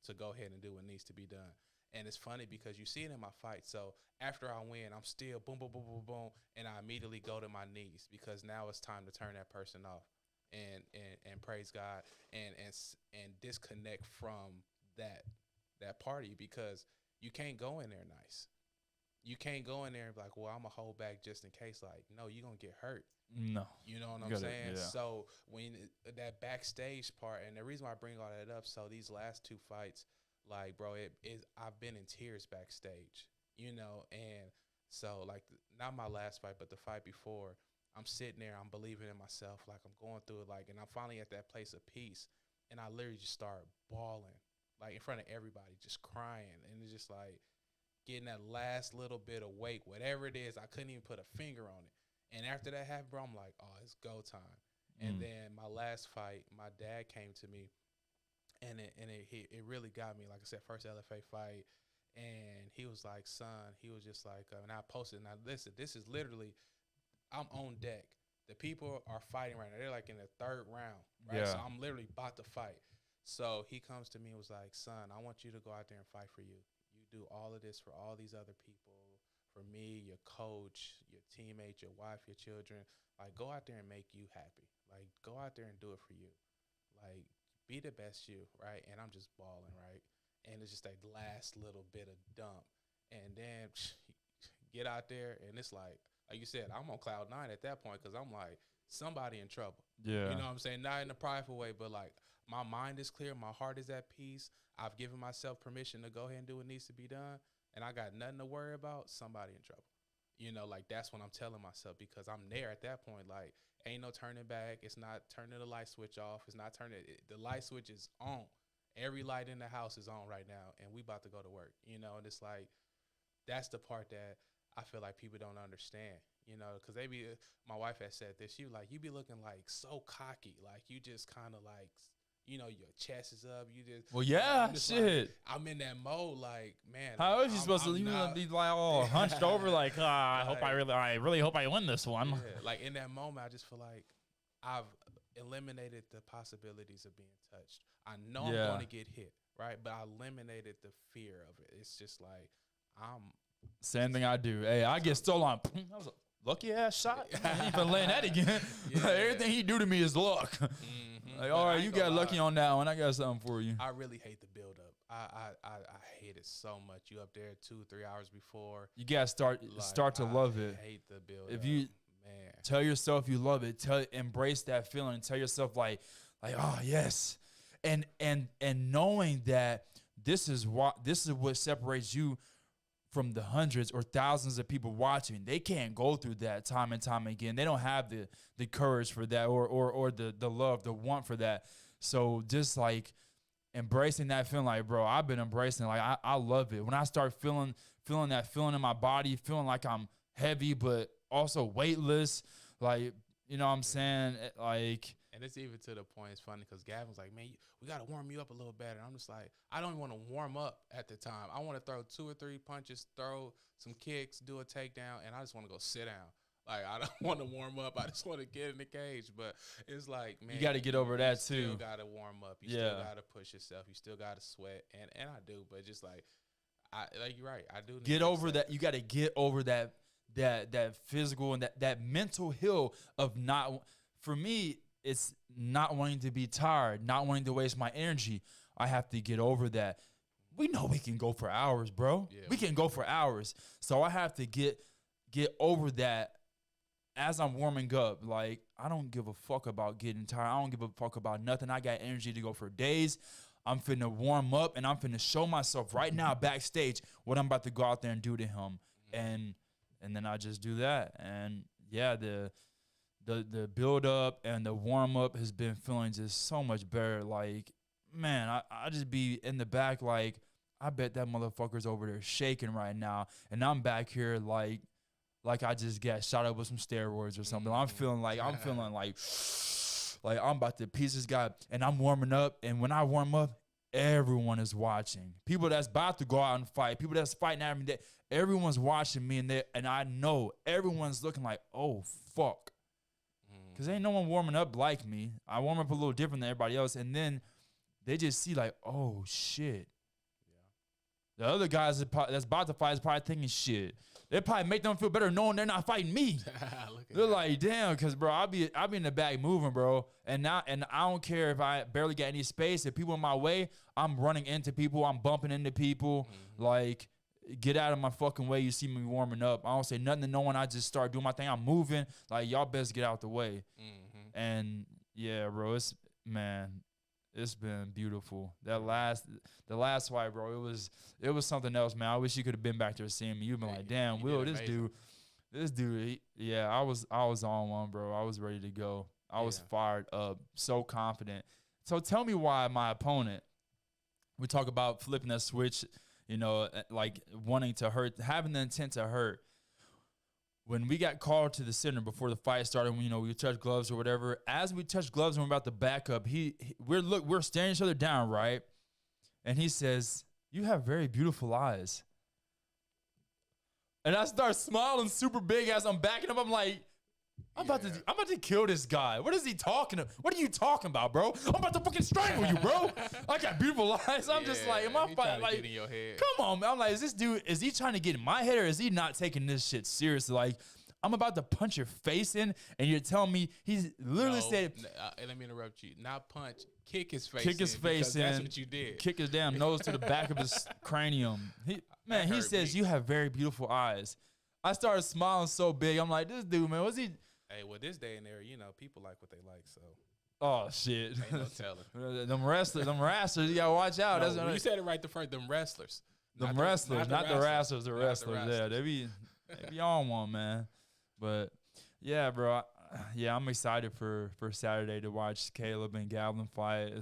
Speaker 2: to go ahead and do what needs to be done. And it's funny because you see it in my fight. So after I win, I'm still boom, boom, boom, boom, boom. And I immediately go to my knees because now it's time to turn that person off and praise God and disconnect from that party, because you can't go in there nice. You can't go in there and be like, well, I'm going to hold back just in case. Like, no, you're going to get hurt.
Speaker 1: No.
Speaker 2: You know what I'm saying? Yeah. So when that backstage part, and the reason why I bring all that up, so these last 2 fights, like, bro, I've been in tears backstage, you know, and so, like, not my last fight, but the fight before, I'm sitting there, I'm believing in myself, like, I'm going through it, like, and I'm finally at that place of peace, and I literally just start bawling, like, in front of everybody, just crying, and it's just, like, getting that last little bit of weight, whatever it is, I couldn't even put a finger on it, and after that happened, bro, I'm like, oh, it's go time, and then my last fight, my dad came to me, and it really got me. Like I said, first LFA fight, and he was like, son, he was just like, and I posted, now listen, this is literally, I'm on deck. The people are fighting right now. They're like in the 3rd round, right?
Speaker 1: Yeah.
Speaker 2: So I'm literally about to fight. So he comes to me and was like, son, I want you to go out there and fight for you. You do all of this for all these other people, for me, your coach, your teammate, your wife, your children, like go out there and make you happy. Like go out there and do it for you. Like be the best you, right? And I'm just balling, right? And it's just that last little bit of dump. And then get out there and it's like you said, I'm on cloud 9 at that point because I'm like, somebody in trouble.
Speaker 1: Yeah.
Speaker 2: You know what I'm saying? Not in a prideful way, but like my mind is clear. My heart is at peace. I've given myself permission to go ahead and do what needs to be done. And I got nothing to worry about. Somebody in trouble. You know, like that's what I'm telling myself because I'm there at that point. Like ain't no turning back. It's not turning the light switch off. It's not turning the light switch is on. Every light in the house is on right now. And we about to go to work, you know, and it's like, that's the part that I feel like people don't understand, you know, because they be, my wife has said this, she was like, you be looking like so cocky, like you just kind of like, you know, your chest is up, you just.
Speaker 1: Well, yeah, shit.
Speaker 2: Like, I'm in that mode, like, man.
Speaker 1: How is you supposed to? You be like all hunched over, like, I really hope I win this one.
Speaker 2: Yeah, like in that moment, I just feel like I've eliminated the possibilities of being touched. I know I'm going to get hit, right? But I eliminated the fear of it. It's just like
Speaker 1: Same thing I do. Hey, I get stolen. That was a lucky ass shot. I ain't even laying that again. Yeah. Everything he do to me is luck. Mm-hmm. Like, all right, you got lucky on that one. I got something for you.
Speaker 2: I really hate the build up. I hate it so much. You up there 2-3 hours before.
Speaker 1: You gotta start to love it.
Speaker 2: I hate the build up.
Speaker 1: If you tell yourself you love it, embrace that feeling. Tell yourself like, oh yes, and knowing that this is what separates you from the hundreds or thousands of people watching. They can't go through that time and time again. They don't have the courage for that or the love, the want for that. So just like embracing that feeling, like, bro, I've been embracing it. Like I love it. When I start feeling that feeling in my body, feeling like I'm heavy but also weightless, like, you know what I'm saying? Like,
Speaker 2: and it's even to the point, it's funny because Gavin's like, man, we got to warm you up a little better. And I'm just like, I don't want to warm up at the time. I want to throw 2 or 3 punches, throw some kicks, do a takedown, and I just want to go sit down. Like, I don't want to warm up. I just want to get in the cage. But it's like, man,
Speaker 1: you got to get over that too.
Speaker 2: You still got to warm up. You still got to push yourself. You still got to sweat. And I do. But just like you're right. I do.
Speaker 1: Get over that. You got to get over that physical and that mental hill of not, for me, it's not wanting to be tired, not wanting to waste my energy. I have to get over that. We know we can go for hours, bro. Yeah. We can go for hours. So I have to get over that as I'm warming up. Like, I don't give a fuck about getting tired. I don't give a fuck about nothing. I got energy to go for days. I'm finna warm up, and I'm finna show myself right now backstage what I'm about to go out there and do to him. And then I just do that. And, yeah, the build up and the warm up has been feeling just so much better. Like, man, I just be in the back like, I bet that motherfucker's over there shaking right now, and I'm back here like I just got shot up with some steroids or something. I'm feeling like I'm about to piece this guy, and I'm warming up. And when I warm up, everyone is watching. People that's about to go out and fight, people that's fighting at me, everyone's watching me, and I know everyone's looking like, oh fuck. Because ain't no one warming up like me. I warm up a little different than everybody else. And then they just see like, oh, shit. Yeah. The other guys that's about to fight is probably thinking, shit. They probably make them feel better knowing they're not fighting me. They're like, damn, because, bro, I'll be in the back moving, bro. And I don't care if I barely got any space. If people in my way, I'm running into people. I'm bumping into people. Mm-hmm. Like, get out of my fucking way. You see me warming up. I don't say nothing to no one. I just start doing my thing. I'm moving. Like, y'all best get out the way. Mm-hmm. And yeah, bro, it's been beautiful. The last fight, bro, it was something else, man. I wish you could have been back there seeing me. You've been like, damn, Will, this dude, I was on one, bro. I was ready to go. I was fired up, so confident. So tell me why my opponent, we talk about flipping that switch, you know, like wanting to hurt, having the intent to hurt. When we got called to the center before the fight started, you know, we touched gloves or whatever. As we touched gloves and we're about to back up, we're staring each other down, right? And he says, "You have very beautiful eyes." And I start smiling super big as I'm backing up. I'm like, I'm about to kill this guy. What is he talking about? What are you talking about, bro? I'm about to fucking strangle you, bro. I got beautiful eyes. I'm just like, am I fighting? Like,
Speaker 2: get in your head.
Speaker 1: Come on, man. I'm like, is this dude, is he trying to get in my head or is he not taking this shit seriously? Like, I'm about to punch your face in, and you're telling me he's literally said.
Speaker 2: Let me interrupt you. Not punch, kick his face.
Speaker 1: Kick his face in.
Speaker 2: That's what you did.
Speaker 1: Kick his damn nose to the back of his cranium. He says you have very beautiful eyes. I started smiling so big. I'm like, this dude, man, what's he?
Speaker 2: Hey, well, this day and there, people like what they like, so.
Speaker 1: Oh shit!
Speaker 2: Ain't no telling.
Speaker 1: them wrestlers, you gotta watch out.
Speaker 2: You said it right the first. Them wrestlers.
Speaker 1: Not the wrestlers. The wrestlers. Yeah, they be on one, man. But yeah, bro. I'm excited for Saturday to watch Caleb and Gavlin fight.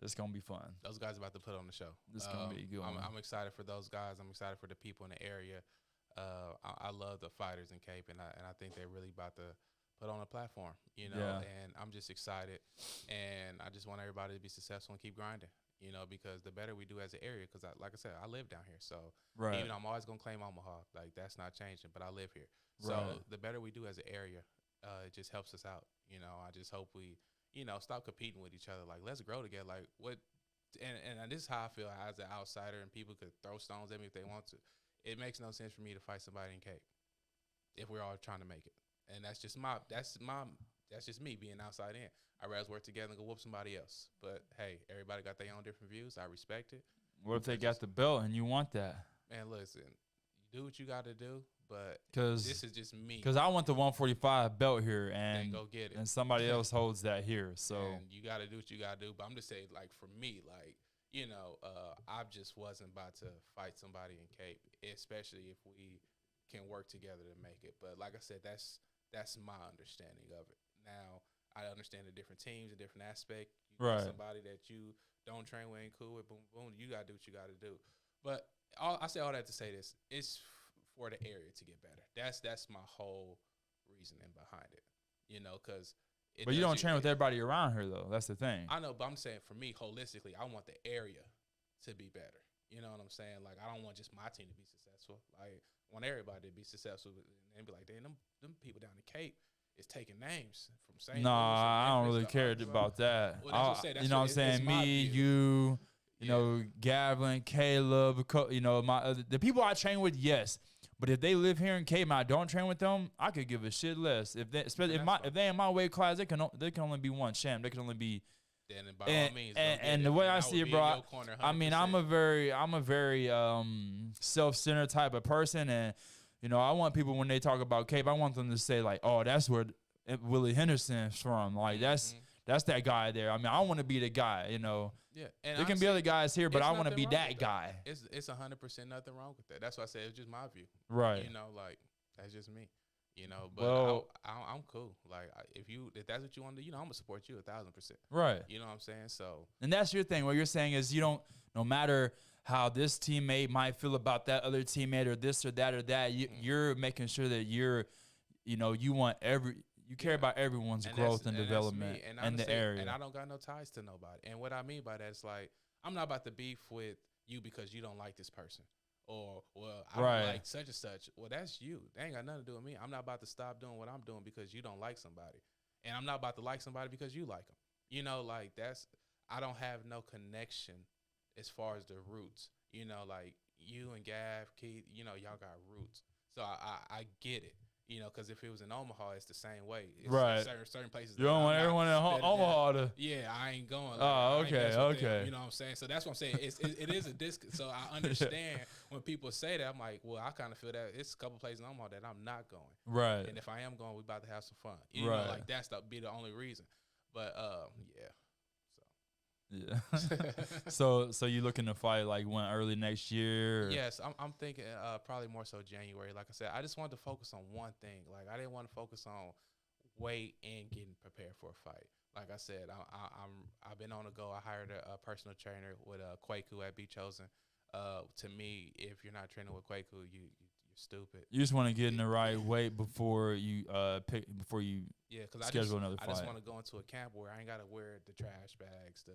Speaker 1: It's gonna be fun.
Speaker 2: Those guys about to put on the show.
Speaker 1: It's gonna be good.
Speaker 2: I'm excited for those guys. I'm excited for the people in the area. I love the fighters in Cape, and I think they're really about to put on a platform, and I'm just excited, and I just want everybody to be successful and keep grinding, because the better we do as an area, because like I said, I live down here, so even though I'm always going to claim Omaha, like that's not changing, but I live here. So the better we do as an area, it just helps us out. I just hope we, stop competing with each other. Like, let's grow together. Like what, and this is how I feel as an outsider, and people could throw stones at me if they want to. It makes no sense for me to fight somebody in Cape if we're all trying to make it. And that's just me being outside in. I'd rather work together and go whoop somebody else. But hey, everybody got their own different views. I respect it.
Speaker 1: What if they got the belt and you want that?
Speaker 2: Man, listen, you do what you got to do, but this is just me.
Speaker 1: Because I want the 145 belt here, and
Speaker 2: go get it.
Speaker 1: And somebody else holds that here. So
Speaker 2: and you got to do what you got to do. But I'm just saying, like for me, like I just wasn't about to fight somebody in Cape, especially if we can work together to make it. But like I said, that's my understanding of it. Now, I understand the different teams, the different aspect. You got somebody that you don't train with, ain't cool with, boom, boom. You got to do what you got to do. But I say all that to say this. It's for the area to get better. That's my whole reasoning behind it, because
Speaker 1: but you don't train with everybody around here, though. That's the thing.
Speaker 2: I know, but I'm saying for me, holistically, I want the area to be better. You know what I'm saying? Like, I don't want just my team to be successful. Like, I want everybody to be successful and be like, damn, them people down the Cape is taking names from St. Louis.
Speaker 1: I don't really care about that.
Speaker 2: Well,
Speaker 1: you know what I'm saying? Me, you know, Gavlin, Caleb, the people I train with, yes. But if they live here in Cape and I don't train with them, I could give a shit less. If they in my weight class, they can only be one champ. They can only be.
Speaker 2: Then by all means,
Speaker 1: and the way I see it, bro, I mean, I'm a very self-centered type of person, and I want people, when they talk about Cape, I want them to say like, oh, that's where Willie Henderson's from. Like that's that guy there. I mean, I want to be the guy.
Speaker 2: Yeah, and
Speaker 1: there can be other guys here, but I want to be that guy.
Speaker 2: It's 100% nothing wrong with that. That's why I said it's just my view.
Speaker 1: Right.
Speaker 2: Like that's just me. But I'm cool. Like if that's what you want to do, I'm gonna support you 1,000%.
Speaker 1: Right.
Speaker 2: You know what I'm saying? So.
Speaker 1: And that's your thing. What you're saying is no matter how this teammate might feel about that other teammate or this or that, you're making sure that you want you care about everyone's growth and development in the area.
Speaker 2: And I don't got no ties to nobody. And what I mean by that is like, I'm not about to beef with you because you don't like this person. Or, well, I don't like such and such. Well, that's you. That ain't got nothing to do with me. I'm not about to stop doing what I'm doing because you don't like somebody. And I'm not about to like somebody because you like them. Like I don't have no connection as far as the roots. Like you and Gav, Keith, y'all got roots. So I get it. Because if it was in Omaha, it's the same way. It's certain places.
Speaker 1: You don't want everyone in Omaha to.
Speaker 2: Yeah, I ain't going. Like,
Speaker 1: oh, okay.
Speaker 2: You know what I'm saying? So that's what I'm saying. It is a disc. So I understand when people say that. I'm like, well, I kind of feel that it's a couple places in Omaha that I'm not going.
Speaker 1: Right.
Speaker 2: And if I am going, we about to have some fun. Like that's be the only reason. But yeah.
Speaker 1: Yeah. So you looking to fight like when early next year?
Speaker 2: Yes, I'm thinking probably more so January. Like I said, I just wanted to focus on one thing. Like I didn't want to focus on weight and getting prepared for a fight. Like I said, I've been on the go. I hired a personal trainer with Kwaku at Be Chosen. To me, if you're not training with Kwaku, you're stupid.
Speaker 1: You just want to get in the right weight before you schedule another fight.
Speaker 2: I just want to go into a camp where I ain't got to wear the trash bags, the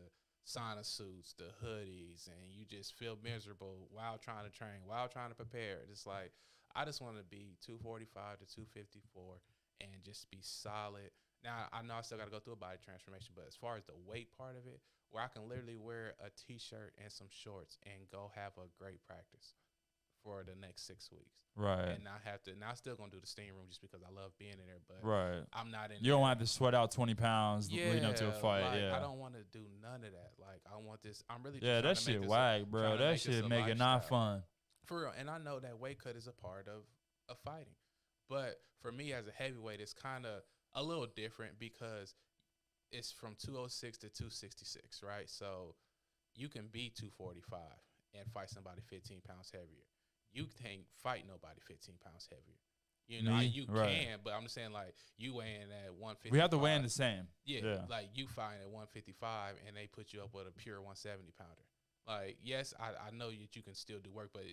Speaker 2: sauna suits, the hoodies, and you just feel miserable while trying to train, while trying to prepare. It's like I just want to be 245 to 254 and just be solid. Now, I know I still got to go through a body transformation, but as far as the weight part of it, where I can literally wear a T-shirt and some shorts and go have a great practice for the next 6 weeks.
Speaker 1: Right.
Speaker 2: And not have to. Now, I'm still going to do the steam room just because I love being in there, but
Speaker 1: Right.
Speaker 2: I'm not in
Speaker 1: You don't have to sweat out 20 pounds leading up to a fight.
Speaker 2: Like,
Speaker 1: yeah.
Speaker 2: I don't want to do none of that. Like, I want this. I'm really just
Speaker 1: Yeah,
Speaker 2: trying
Speaker 1: that
Speaker 2: to make
Speaker 1: shit
Speaker 2: this
Speaker 1: whack, bro. That shit make it not fun.
Speaker 2: For real. And I know that weight cut is a part of fighting. But for me as a heavyweight, it's kind of a little different because it's from 206 to 266, right? So you can be 245 and fight somebody 15 pounds heavier. You can't fight nobody 15 pounds heavier. You know, you can, but I'm just saying, like, you weighing at 155.
Speaker 1: We have to weigh in the same.
Speaker 2: Yeah, like you fighting at 155 and they put you up with a pure 170 pounder. Like, yes, I know that you can still do work, but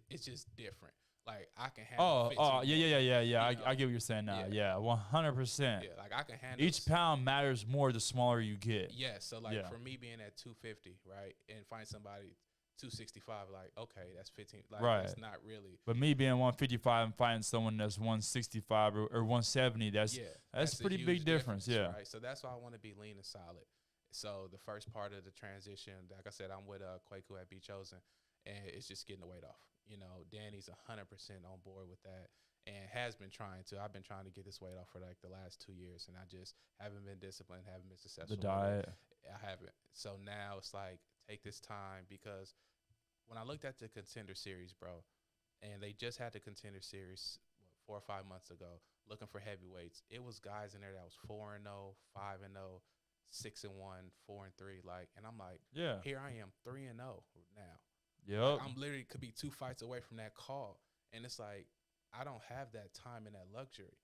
Speaker 2: it's just different. Like, I can handle.
Speaker 1: Yeah. I get what you're saying now. Yeah, 100%.
Speaker 2: Yeah, like I can handle.
Speaker 1: Each pound matters more the smaller you get.
Speaker 2: Yeah, so like for me being at 250, right, and find somebody 265, like, okay, that's 15. Like, that's not really.
Speaker 1: But me being 155 and fighting someone that's 165 or 170, that's a pretty big difference. Yeah.
Speaker 2: Right. So that's why I want to be lean and solid. So the first part of the transition, like I said, I'm with Kwaku at Be Chosen, and it's just getting the weight off. You know, Danny's 100% on board with that and has been trying to. I've been trying to get this weight off for like the last 2 years, and I just haven't been disciplined, haven't been successful.
Speaker 1: The diet.
Speaker 2: I haven't. So now it's like, take this time, because when I looked at the Contender Series, bro, and they just had the Contender Series 4 or 5 months ago, looking for heavyweights, it was guys in there that was 4-0, 5-0, 6-1, 4-3, like, and I'm like, here I am, 3-0 now.
Speaker 1: Yep.
Speaker 2: Like, I'm literally could be 2 fights away from that call, and it's like, I don't have that time and that luxury.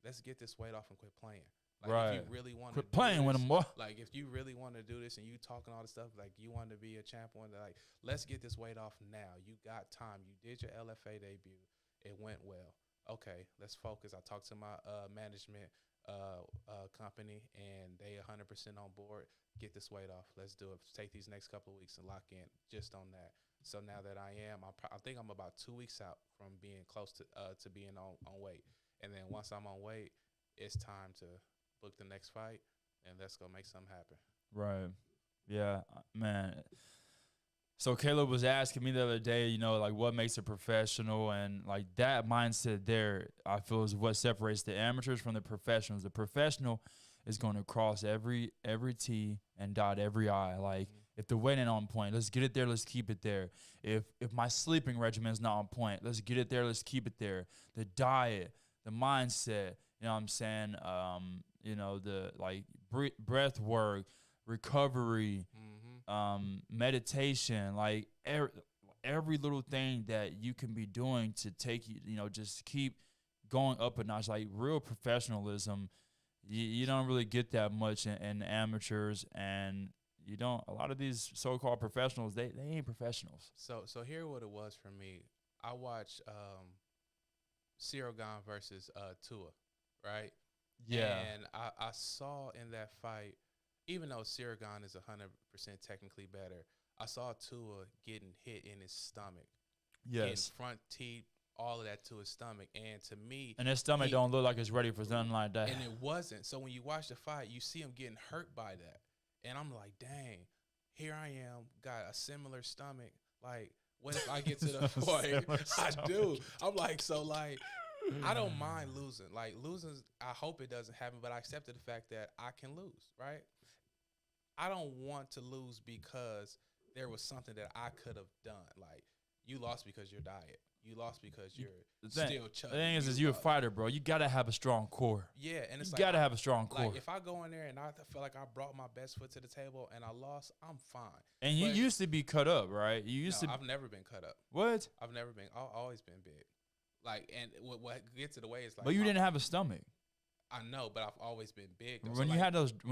Speaker 2: Let's get this weight off and quit playing. Like, if you really want to
Speaker 1: quit playing with them, boy.
Speaker 2: Like, if you really want to do this and you talking all this stuff, like, you want to be a champion, like, let's get this weight off now. You got time. You did your LFA debut. It went well. Okay, let's focus. I talked to my management company, and they 100% on board. Get this weight off. Let's do it. Take these next couple of weeks and lock in just on that. So now that I think I'm about 2 weeks out from being close to being on weight. And then once I'm on weight, it's time to book the next fight, and let's go make something happen.
Speaker 1: Right. Yeah, man. So Caleb was asking me the other day, you know, like, what makes a professional, and like that mindset there, I feel, is what separates the amateurs from the professionals. The professional is going to cross every T and dot every I. Like, if the weight ain't on point, let's get it there. Let's keep it there. If my sleeping regimen is not on point, let's get it there. Let's keep it there. The diet, the mindset, you know what I'm saying? You know, the like breath work, recovery, meditation, like every little thing that you can be doing to take you, you know, just keep going up a notch. Like, real professionalism, you don't really get that much in amateurs, and you don't. A lot of these so-called professionals, they ain't professionals.
Speaker 2: So here what it was for me. I watched Cyril Gane versus Tua, right?
Speaker 1: Yeah.
Speaker 2: And I saw in that fight, even though Cyril Gane is 100% technically better, I saw Tua getting hit in his stomach.
Speaker 1: Yes.
Speaker 2: In front teeth, all of that to his stomach. And to me,
Speaker 1: and his stomach don't look like it's ready for something like that.
Speaker 2: And it wasn't. So when you watch the fight, you see him getting hurt by that. And I'm like, dang, here I am, got a similar stomach. Like, what if I get to the point? I do. I'm like, so like, I don't mind losing. Like, losing, I hope it doesn't happen, but I accepted the fact that I can lose, right? I don't want to lose because there was something that I could have done. Like, you lost because your diet. You lost because you're still chubby.
Speaker 1: The thing is you're a fighter, bro. You got to have a strong core.
Speaker 2: Yeah, and it's
Speaker 1: you got to have a strong core.
Speaker 2: Like, if I go in there and I feel like I brought my best foot to the table and I lost, I'm fine.
Speaker 1: And you used to be cut up, right? You used to.
Speaker 2: I've never been cut up.
Speaker 1: What?
Speaker 2: I've never been. I've always been big. Like, and what gets to the way is like.
Speaker 1: But you didn't have a stomach.
Speaker 2: I know, but I've always been big. Though.
Speaker 1: When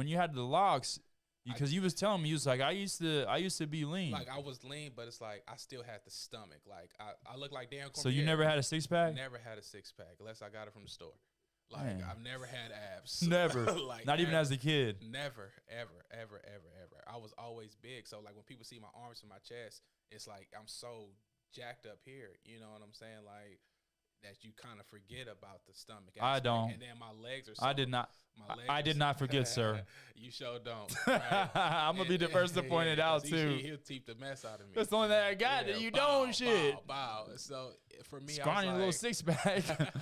Speaker 1: you had the locks. Because you was telling me, you was like, I used to be lean.
Speaker 2: Like, I was lean, but it's like I still had the stomach. Like, I look like Dan Cormier.
Speaker 1: So you never had a six-pack?
Speaker 2: Never had a six-pack unless I got it from the store. Like, man. I've never had abs.
Speaker 1: Never.
Speaker 2: Like,
Speaker 1: not even as a kid.
Speaker 2: Never, ever. I was always big. So, like, when people see my arms and my chest, it's like I'm so jacked up here. You know what I'm saying? Like, that you kind of forget about the stomach aspect.
Speaker 1: I don't.
Speaker 2: And then my legs are
Speaker 1: I did not.
Speaker 2: My legs
Speaker 1: I did not forget, sir.
Speaker 2: You sure don't. Right?
Speaker 1: I'm going to be the first to point it out, too.
Speaker 2: He'll teep the mess out of me.
Speaker 1: That's the only thing I got that you don't, shit.
Speaker 2: Bow. So for me,
Speaker 1: Scrawny
Speaker 2: I was like,
Speaker 1: little six-pack.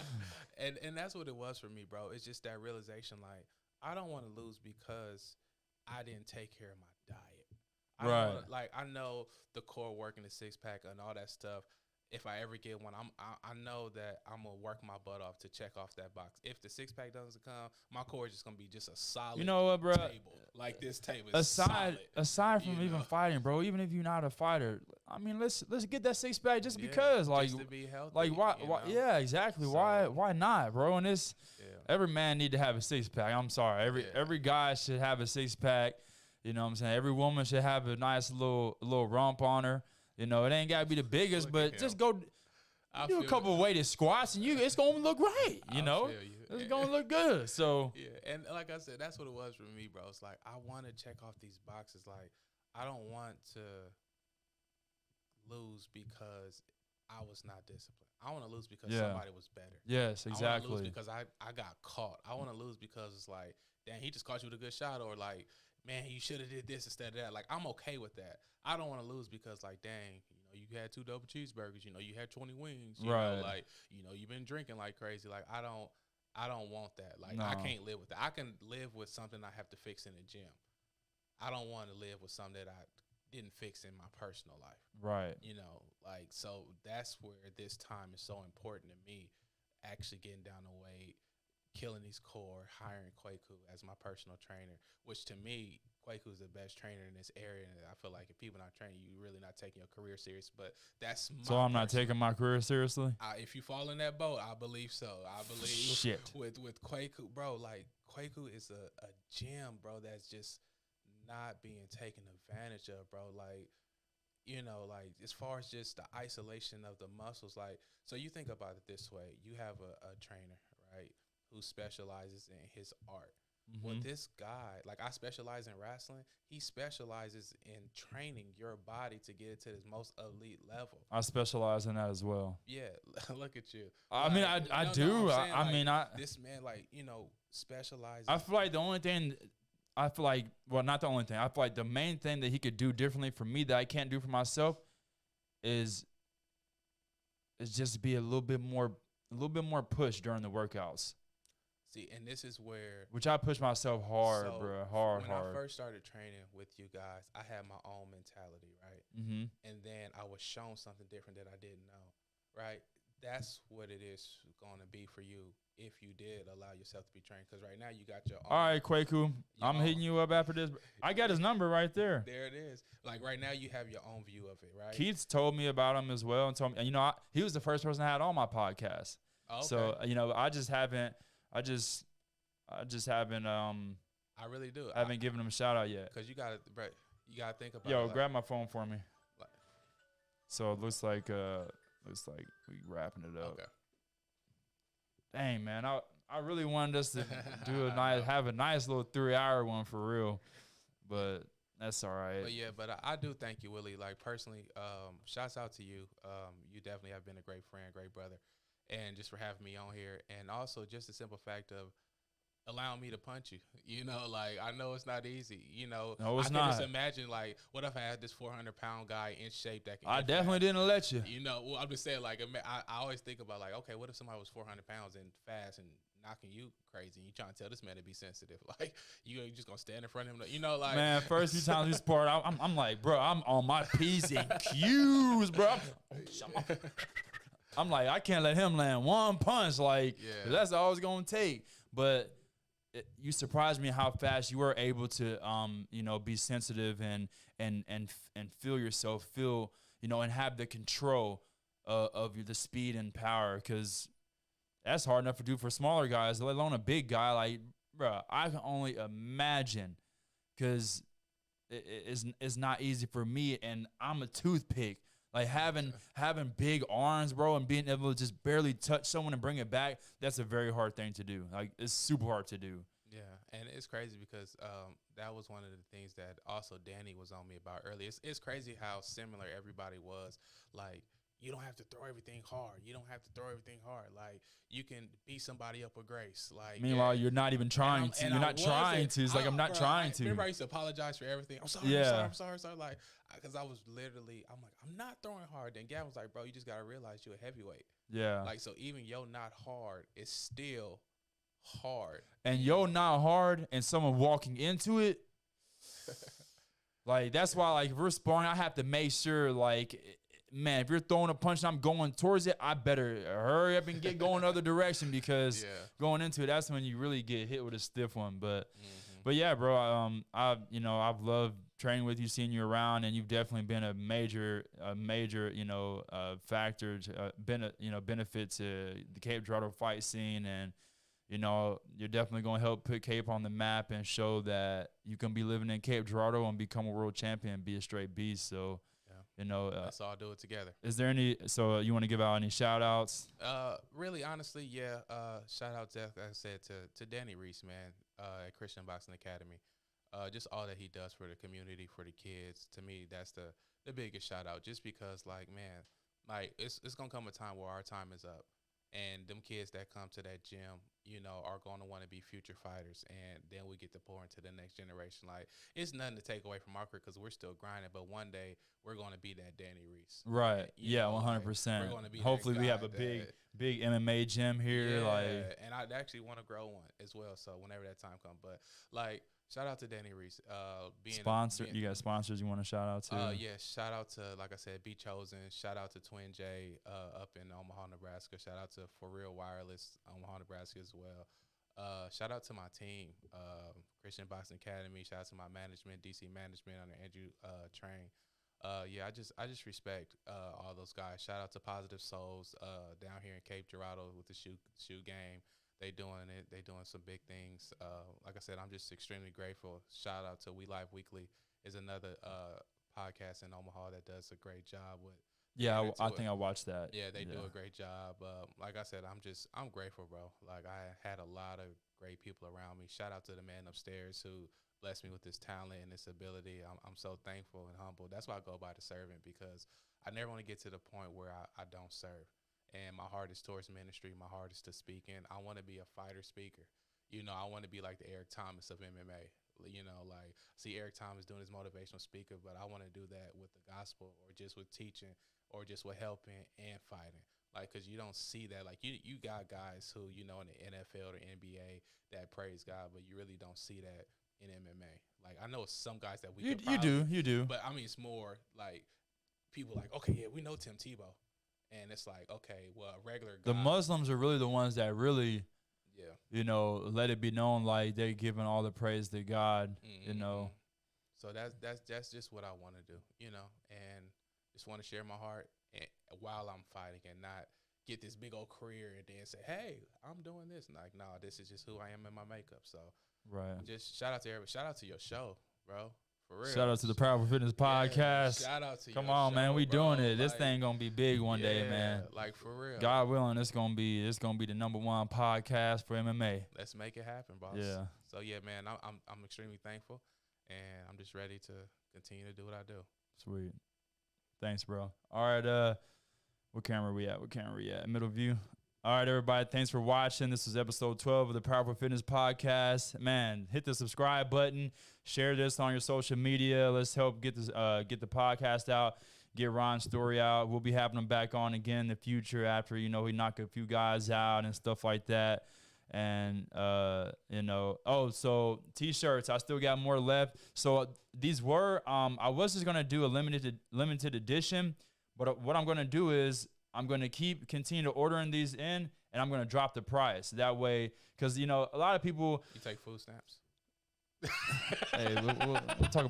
Speaker 2: and that's what it was for me, bro. It's just that realization, like, I don't want to lose because I didn't take care of my diet. I know the core work and the six-pack and all that stuff. If I ever get one, I know that I'm gonna work my butt off to check off that box. If the six-pack doesn't come, my core is just gonna be just a solid.
Speaker 1: You know what, bro?
Speaker 2: Table. Like this table. Is
Speaker 1: aside from even fighting, bro. Even if you're not a fighter, I mean, let's get that six-pack just because, like,
Speaker 2: just to be healthy.
Speaker 1: Like why? Yeah, exactly. So, why not, bro? And this, every man need to have a six-pack. I'm sorry, every guy should have a six-pack. You know what I'm saying? Every woman should have a nice little rump on her. You know, it ain't gotta be the biggest, but just go do a couple of weighted squats, and it's gonna look right. You know, it's gonna look good. So
Speaker 2: and like I said, that's what it was for me, bro. It's like I want to check off these boxes. Like I don't want to lose because I was not disciplined. I want to lose because somebody was better.
Speaker 1: Yes, exactly.
Speaker 2: I want to lose because I got caught. I want to lose because it's like, dang, he just caught you with a good shot, or like, man, you should have did this instead of that. Like, I'm okay with that. I don't want to lose because, like, dang, you had 2 double cheeseburgers. You had 20 wings. You know, like, you've been drinking like crazy. Like, I don't want that. Like, I can't live with that. I can live with something I have to fix in the gym. I don't want to live with something that I didn't fix in my personal life.
Speaker 1: Right.
Speaker 2: Like, so that's where this time is so important to me, actually getting down the weight, killing these core, hiring Kwaku as my personal trainer, which to me, Kwaku is the best trainer in this area. And I feel like if people not training you, really not taking your career serious. But that's my
Speaker 1: so I'm not taking my career seriously?
Speaker 2: If you fall in that boat, I believe so. I believe with Kwaku, bro, like Kwaku is a gym, bro, that's just not being taken advantage of, bro. Like, like as far as just the isolation of the muscles, like, so you think about it this way. You have a trainer, right, who specializes in his art. Mm-hmm. Well, this guy, like I specialize in wrestling, he specializes in training your body to get it to this most elite level.
Speaker 1: I specialize in that as well.
Speaker 2: Yeah, look at you.
Speaker 1: I mean, I do. I mean,
Speaker 2: this man, like, specializes.
Speaker 1: I feel like the only thing, not the only thing. I feel like the main thing that he could do differently for me that I can't do for myself is just be a little bit more push during the workouts.
Speaker 2: See, and this is where...
Speaker 1: Which I push myself hard, bro. Hard.
Speaker 2: When I first started training with you guys, I had my own mentality, right? Mm-hmm. And then I was shown something different that I didn't know, right? That's what it is going to be for you if you did allow yourself to be trained. Because right now you got your own...
Speaker 1: All right, Kwaku. I'm hitting you up after this. I got his number right there.
Speaker 2: There it is. Like right now you have your own view of it, right?
Speaker 1: Keith's told me about him as well. And told me, he was the first person I had on my podcast. Oh, okay. So, I just haven't... I really do. I haven't given him a shout out yet.
Speaker 2: Cause you gotta think about.
Speaker 1: Yo, grab my phone for me. So it looks like we wrapping it up. Okay. Dang, man, I really wanted us to do have a nice little 3-hour one for real, but that's all right.
Speaker 2: But I do thank you, Willie. Like personally, shouts out to you. You definitely have been a great friend, great brother. And just for having me on here, and also just the simple fact of allowing me to punch you. Like I know it's not easy.
Speaker 1: No, it's not.
Speaker 2: I can just imagine, like, what if I had this 400-pound guy in shape that can?
Speaker 1: I definitely didn't let you.
Speaker 2: Well, I'm just saying, like, I always think about, like, okay, what if somebody was 400 pounds and fast and knocking you crazy, and you trying to tell this man to be sensitive? Like, you just gonna stand in front of him? Like,
Speaker 1: man, first few times we sport, I'm like, bro, I'm on my P's and Q's, bro. I'm like, I can't let him land one punch. Like, that's all it's gonna take. But you surprised me how fast you were able to, be sensitive and feel yourself, and have the control of the speed and power. Because that's hard enough to do for smaller guys, let alone a big guy. Like, bro, I can only imagine, because it's not easy for me, and I'm a toothpick. Like having big arms, bro, and being able to just barely touch someone and bring it back, that's a very hard thing to do. Like, it's super hard to do.
Speaker 2: Yeah, and it's crazy because that was one of the things that also Danny was on me about earlier. It's crazy how similar everybody was. Like, you don't have to throw everything hard. You don't have to throw everything hard. Like, you can beat somebody up with grace. Like,
Speaker 1: meanwhile, you're not even trying to. You're not trying to. It's like, I'm not trying to.
Speaker 2: Remember, I used to apologize for everything. I'm sorry.
Speaker 1: Yeah.
Speaker 2: I'm sorry. Like, because I was literally, I'm like, I'm not throwing hard. Then Gavin was like, bro, you just got to realize you're a heavyweight.
Speaker 1: Yeah.
Speaker 2: Like, so even yo not hard is still hard.
Speaker 1: And yo not hard and someone walking into it, like, that's why, like, if we're sparring, I have to make sure, like, man, if you're throwing a punch and I'm going towards it, I better hurry up and get going the other direction, because going into it, that's when you really get hit with a stiff one. But but yeah, bro, I've loved training with you, seeing you around, and you've definitely been a major factor to benefit to the Cape Girardeau fight scene. And you're definitely going to help put Cape on the map and show that you can be living in Cape Girardeau and become a world champion and be a straight beast. So,
Speaker 2: let's all do it together.
Speaker 1: Is there any, so you want to give out any shout outs?
Speaker 2: Really, honestly, yeah. Shout out, like I said, to Danny Reese, man, at Christian Boxing Academy. Just all that he does for the community, for the kids. To me, that's the biggest shout out, just because, like, man, like, it's going to come a time where our time is up. And them kids that come to that gym, are going to want to be future fighters. And then we get to pour into the next generation. Like, it's nothing to take away from our career, because we're still grinding. But one day, we're going to be that Danny Reese.
Speaker 1: Right.
Speaker 2: And,
Speaker 1: yeah, 100%. Hopefully we have a big MMA gym here.
Speaker 2: Yeah, and I actually want to grow one as well. So whenever that time comes. But, like, shout out to Danny Reese.
Speaker 1: You got sponsors you want to shout out to?
Speaker 2: Yeah, shout out to, like I said, Be Chosen. Shout out to Twin J up in Omaha, Nebraska. Shout out to For Real Wireless, Omaha, Nebraska as well. Shout out to my team, Christian Boxing Academy. Shout out to my management, DC Management under Andrew Train. I just respect all those guys. Shout out to Positive Souls down here in Cape Girardeau with the shoe game. They doing it. They doing some big things. Like I said, I'm just extremely grateful. Shout out to We Live Weekly is another podcast in Omaha that does a great job with.
Speaker 1: Yeah, I think I watched that.
Speaker 2: Yeah, they do a great job. Like I said, I'm grateful, bro. Like, I had a lot of great people around me. Shout out to the man upstairs who blessed me with this talent and this ability. I'm so thankful and humble. That's why I go by the servant, because I never want to get to the point where I don't serve. And my heart is towards ministry. My heart is to speaking. I want to be a fighter speaker. I want to be like the Eric Thomas of MMA. Like, see Eric Thomas doing his motivational speaker, but I want to do that with the gospel, or just with teaching, or just with helping and fighting. Like, because you don't see that. Like, you got guys who, in the NFL or NBA that praise God, but you really don't see that in MMA. Like, I know some guys that we
Speaker 1: you do.
Speaker 2: But, I mean, it's more like people like, okay, yeah, we know Tim Tebow. And it's like, okay, well, a regular guy.
Speaker 1: The Muslims are really the ones that really, let it be known, like, they're giving all the praise to God,
Speaker 2: So that's just what I want to do, and just want to share my heart while I'm fighting, and not get this big old career and then say, hey, I'm doing this. And like, no, this is just who I am in my makeup. So just shout out to everybody. Shout out to your show, bro. For real.
Speaker 1: Shout out to the Powerful Fitness Podcast.
Speaker 2: Yeah, shout out to
Speaker 1: Come on,
Speaker 2: show,
Speaker 1: man. We
Speaker 2: bro.
Speaker 1: doing it. This thing gonna be big one day, man.
Speaker 2: Like, for real.
Speaker 1: God willing, it's gonna be the #1 podcast for MMA.
Speaker 2: Let's make it happen, boss.
Speaker 1: Yeah.
Speaker 2: So yeah, man, I'm extremely thankful, and I'm just ready to continue to do what I do.
Speaker 1: Sweet. Thanks, bro. All right, what camera are we at? Middle view. All right, everybody. Thanks for watching. This is episode 12 of the Powerful Fitness Podcast. Man, hit the subscribe button. Share this on your social media. Let's help get the podcast out. Get Ron's story out. We'll be having him back on again in the future after, we knock a few guys out and stuff like that. And, so T-shirts, I still got more left. So these were, I was just going to do a limited edition, but what I'm going to do is I'm going to continue to ordering these in, and I'm going to drop the price. That way, because, a lot of people.
Speaker 2: You take food stamps?
Speaker 1: Hey,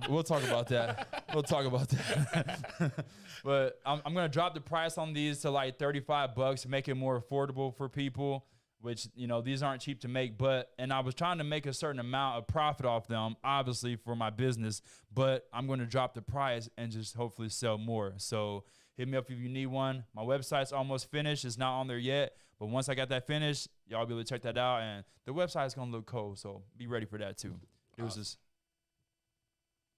Speaker 1: we'll talk about that. We'll talk about that. But I'm going to drop the price on these to like $35, make it more affordable for people, which, these aren't cheap to make. And I was trying to make a certain amount of profit off them, obviously, for my business. But I'm going to drop the price and just hopefully sell more. So hit me up if you need one. My website's almost finished. It's not on there yet. But once I got that finished, y'all be able to check that out. And the website's going to look cool. So be ready for that, too. It was just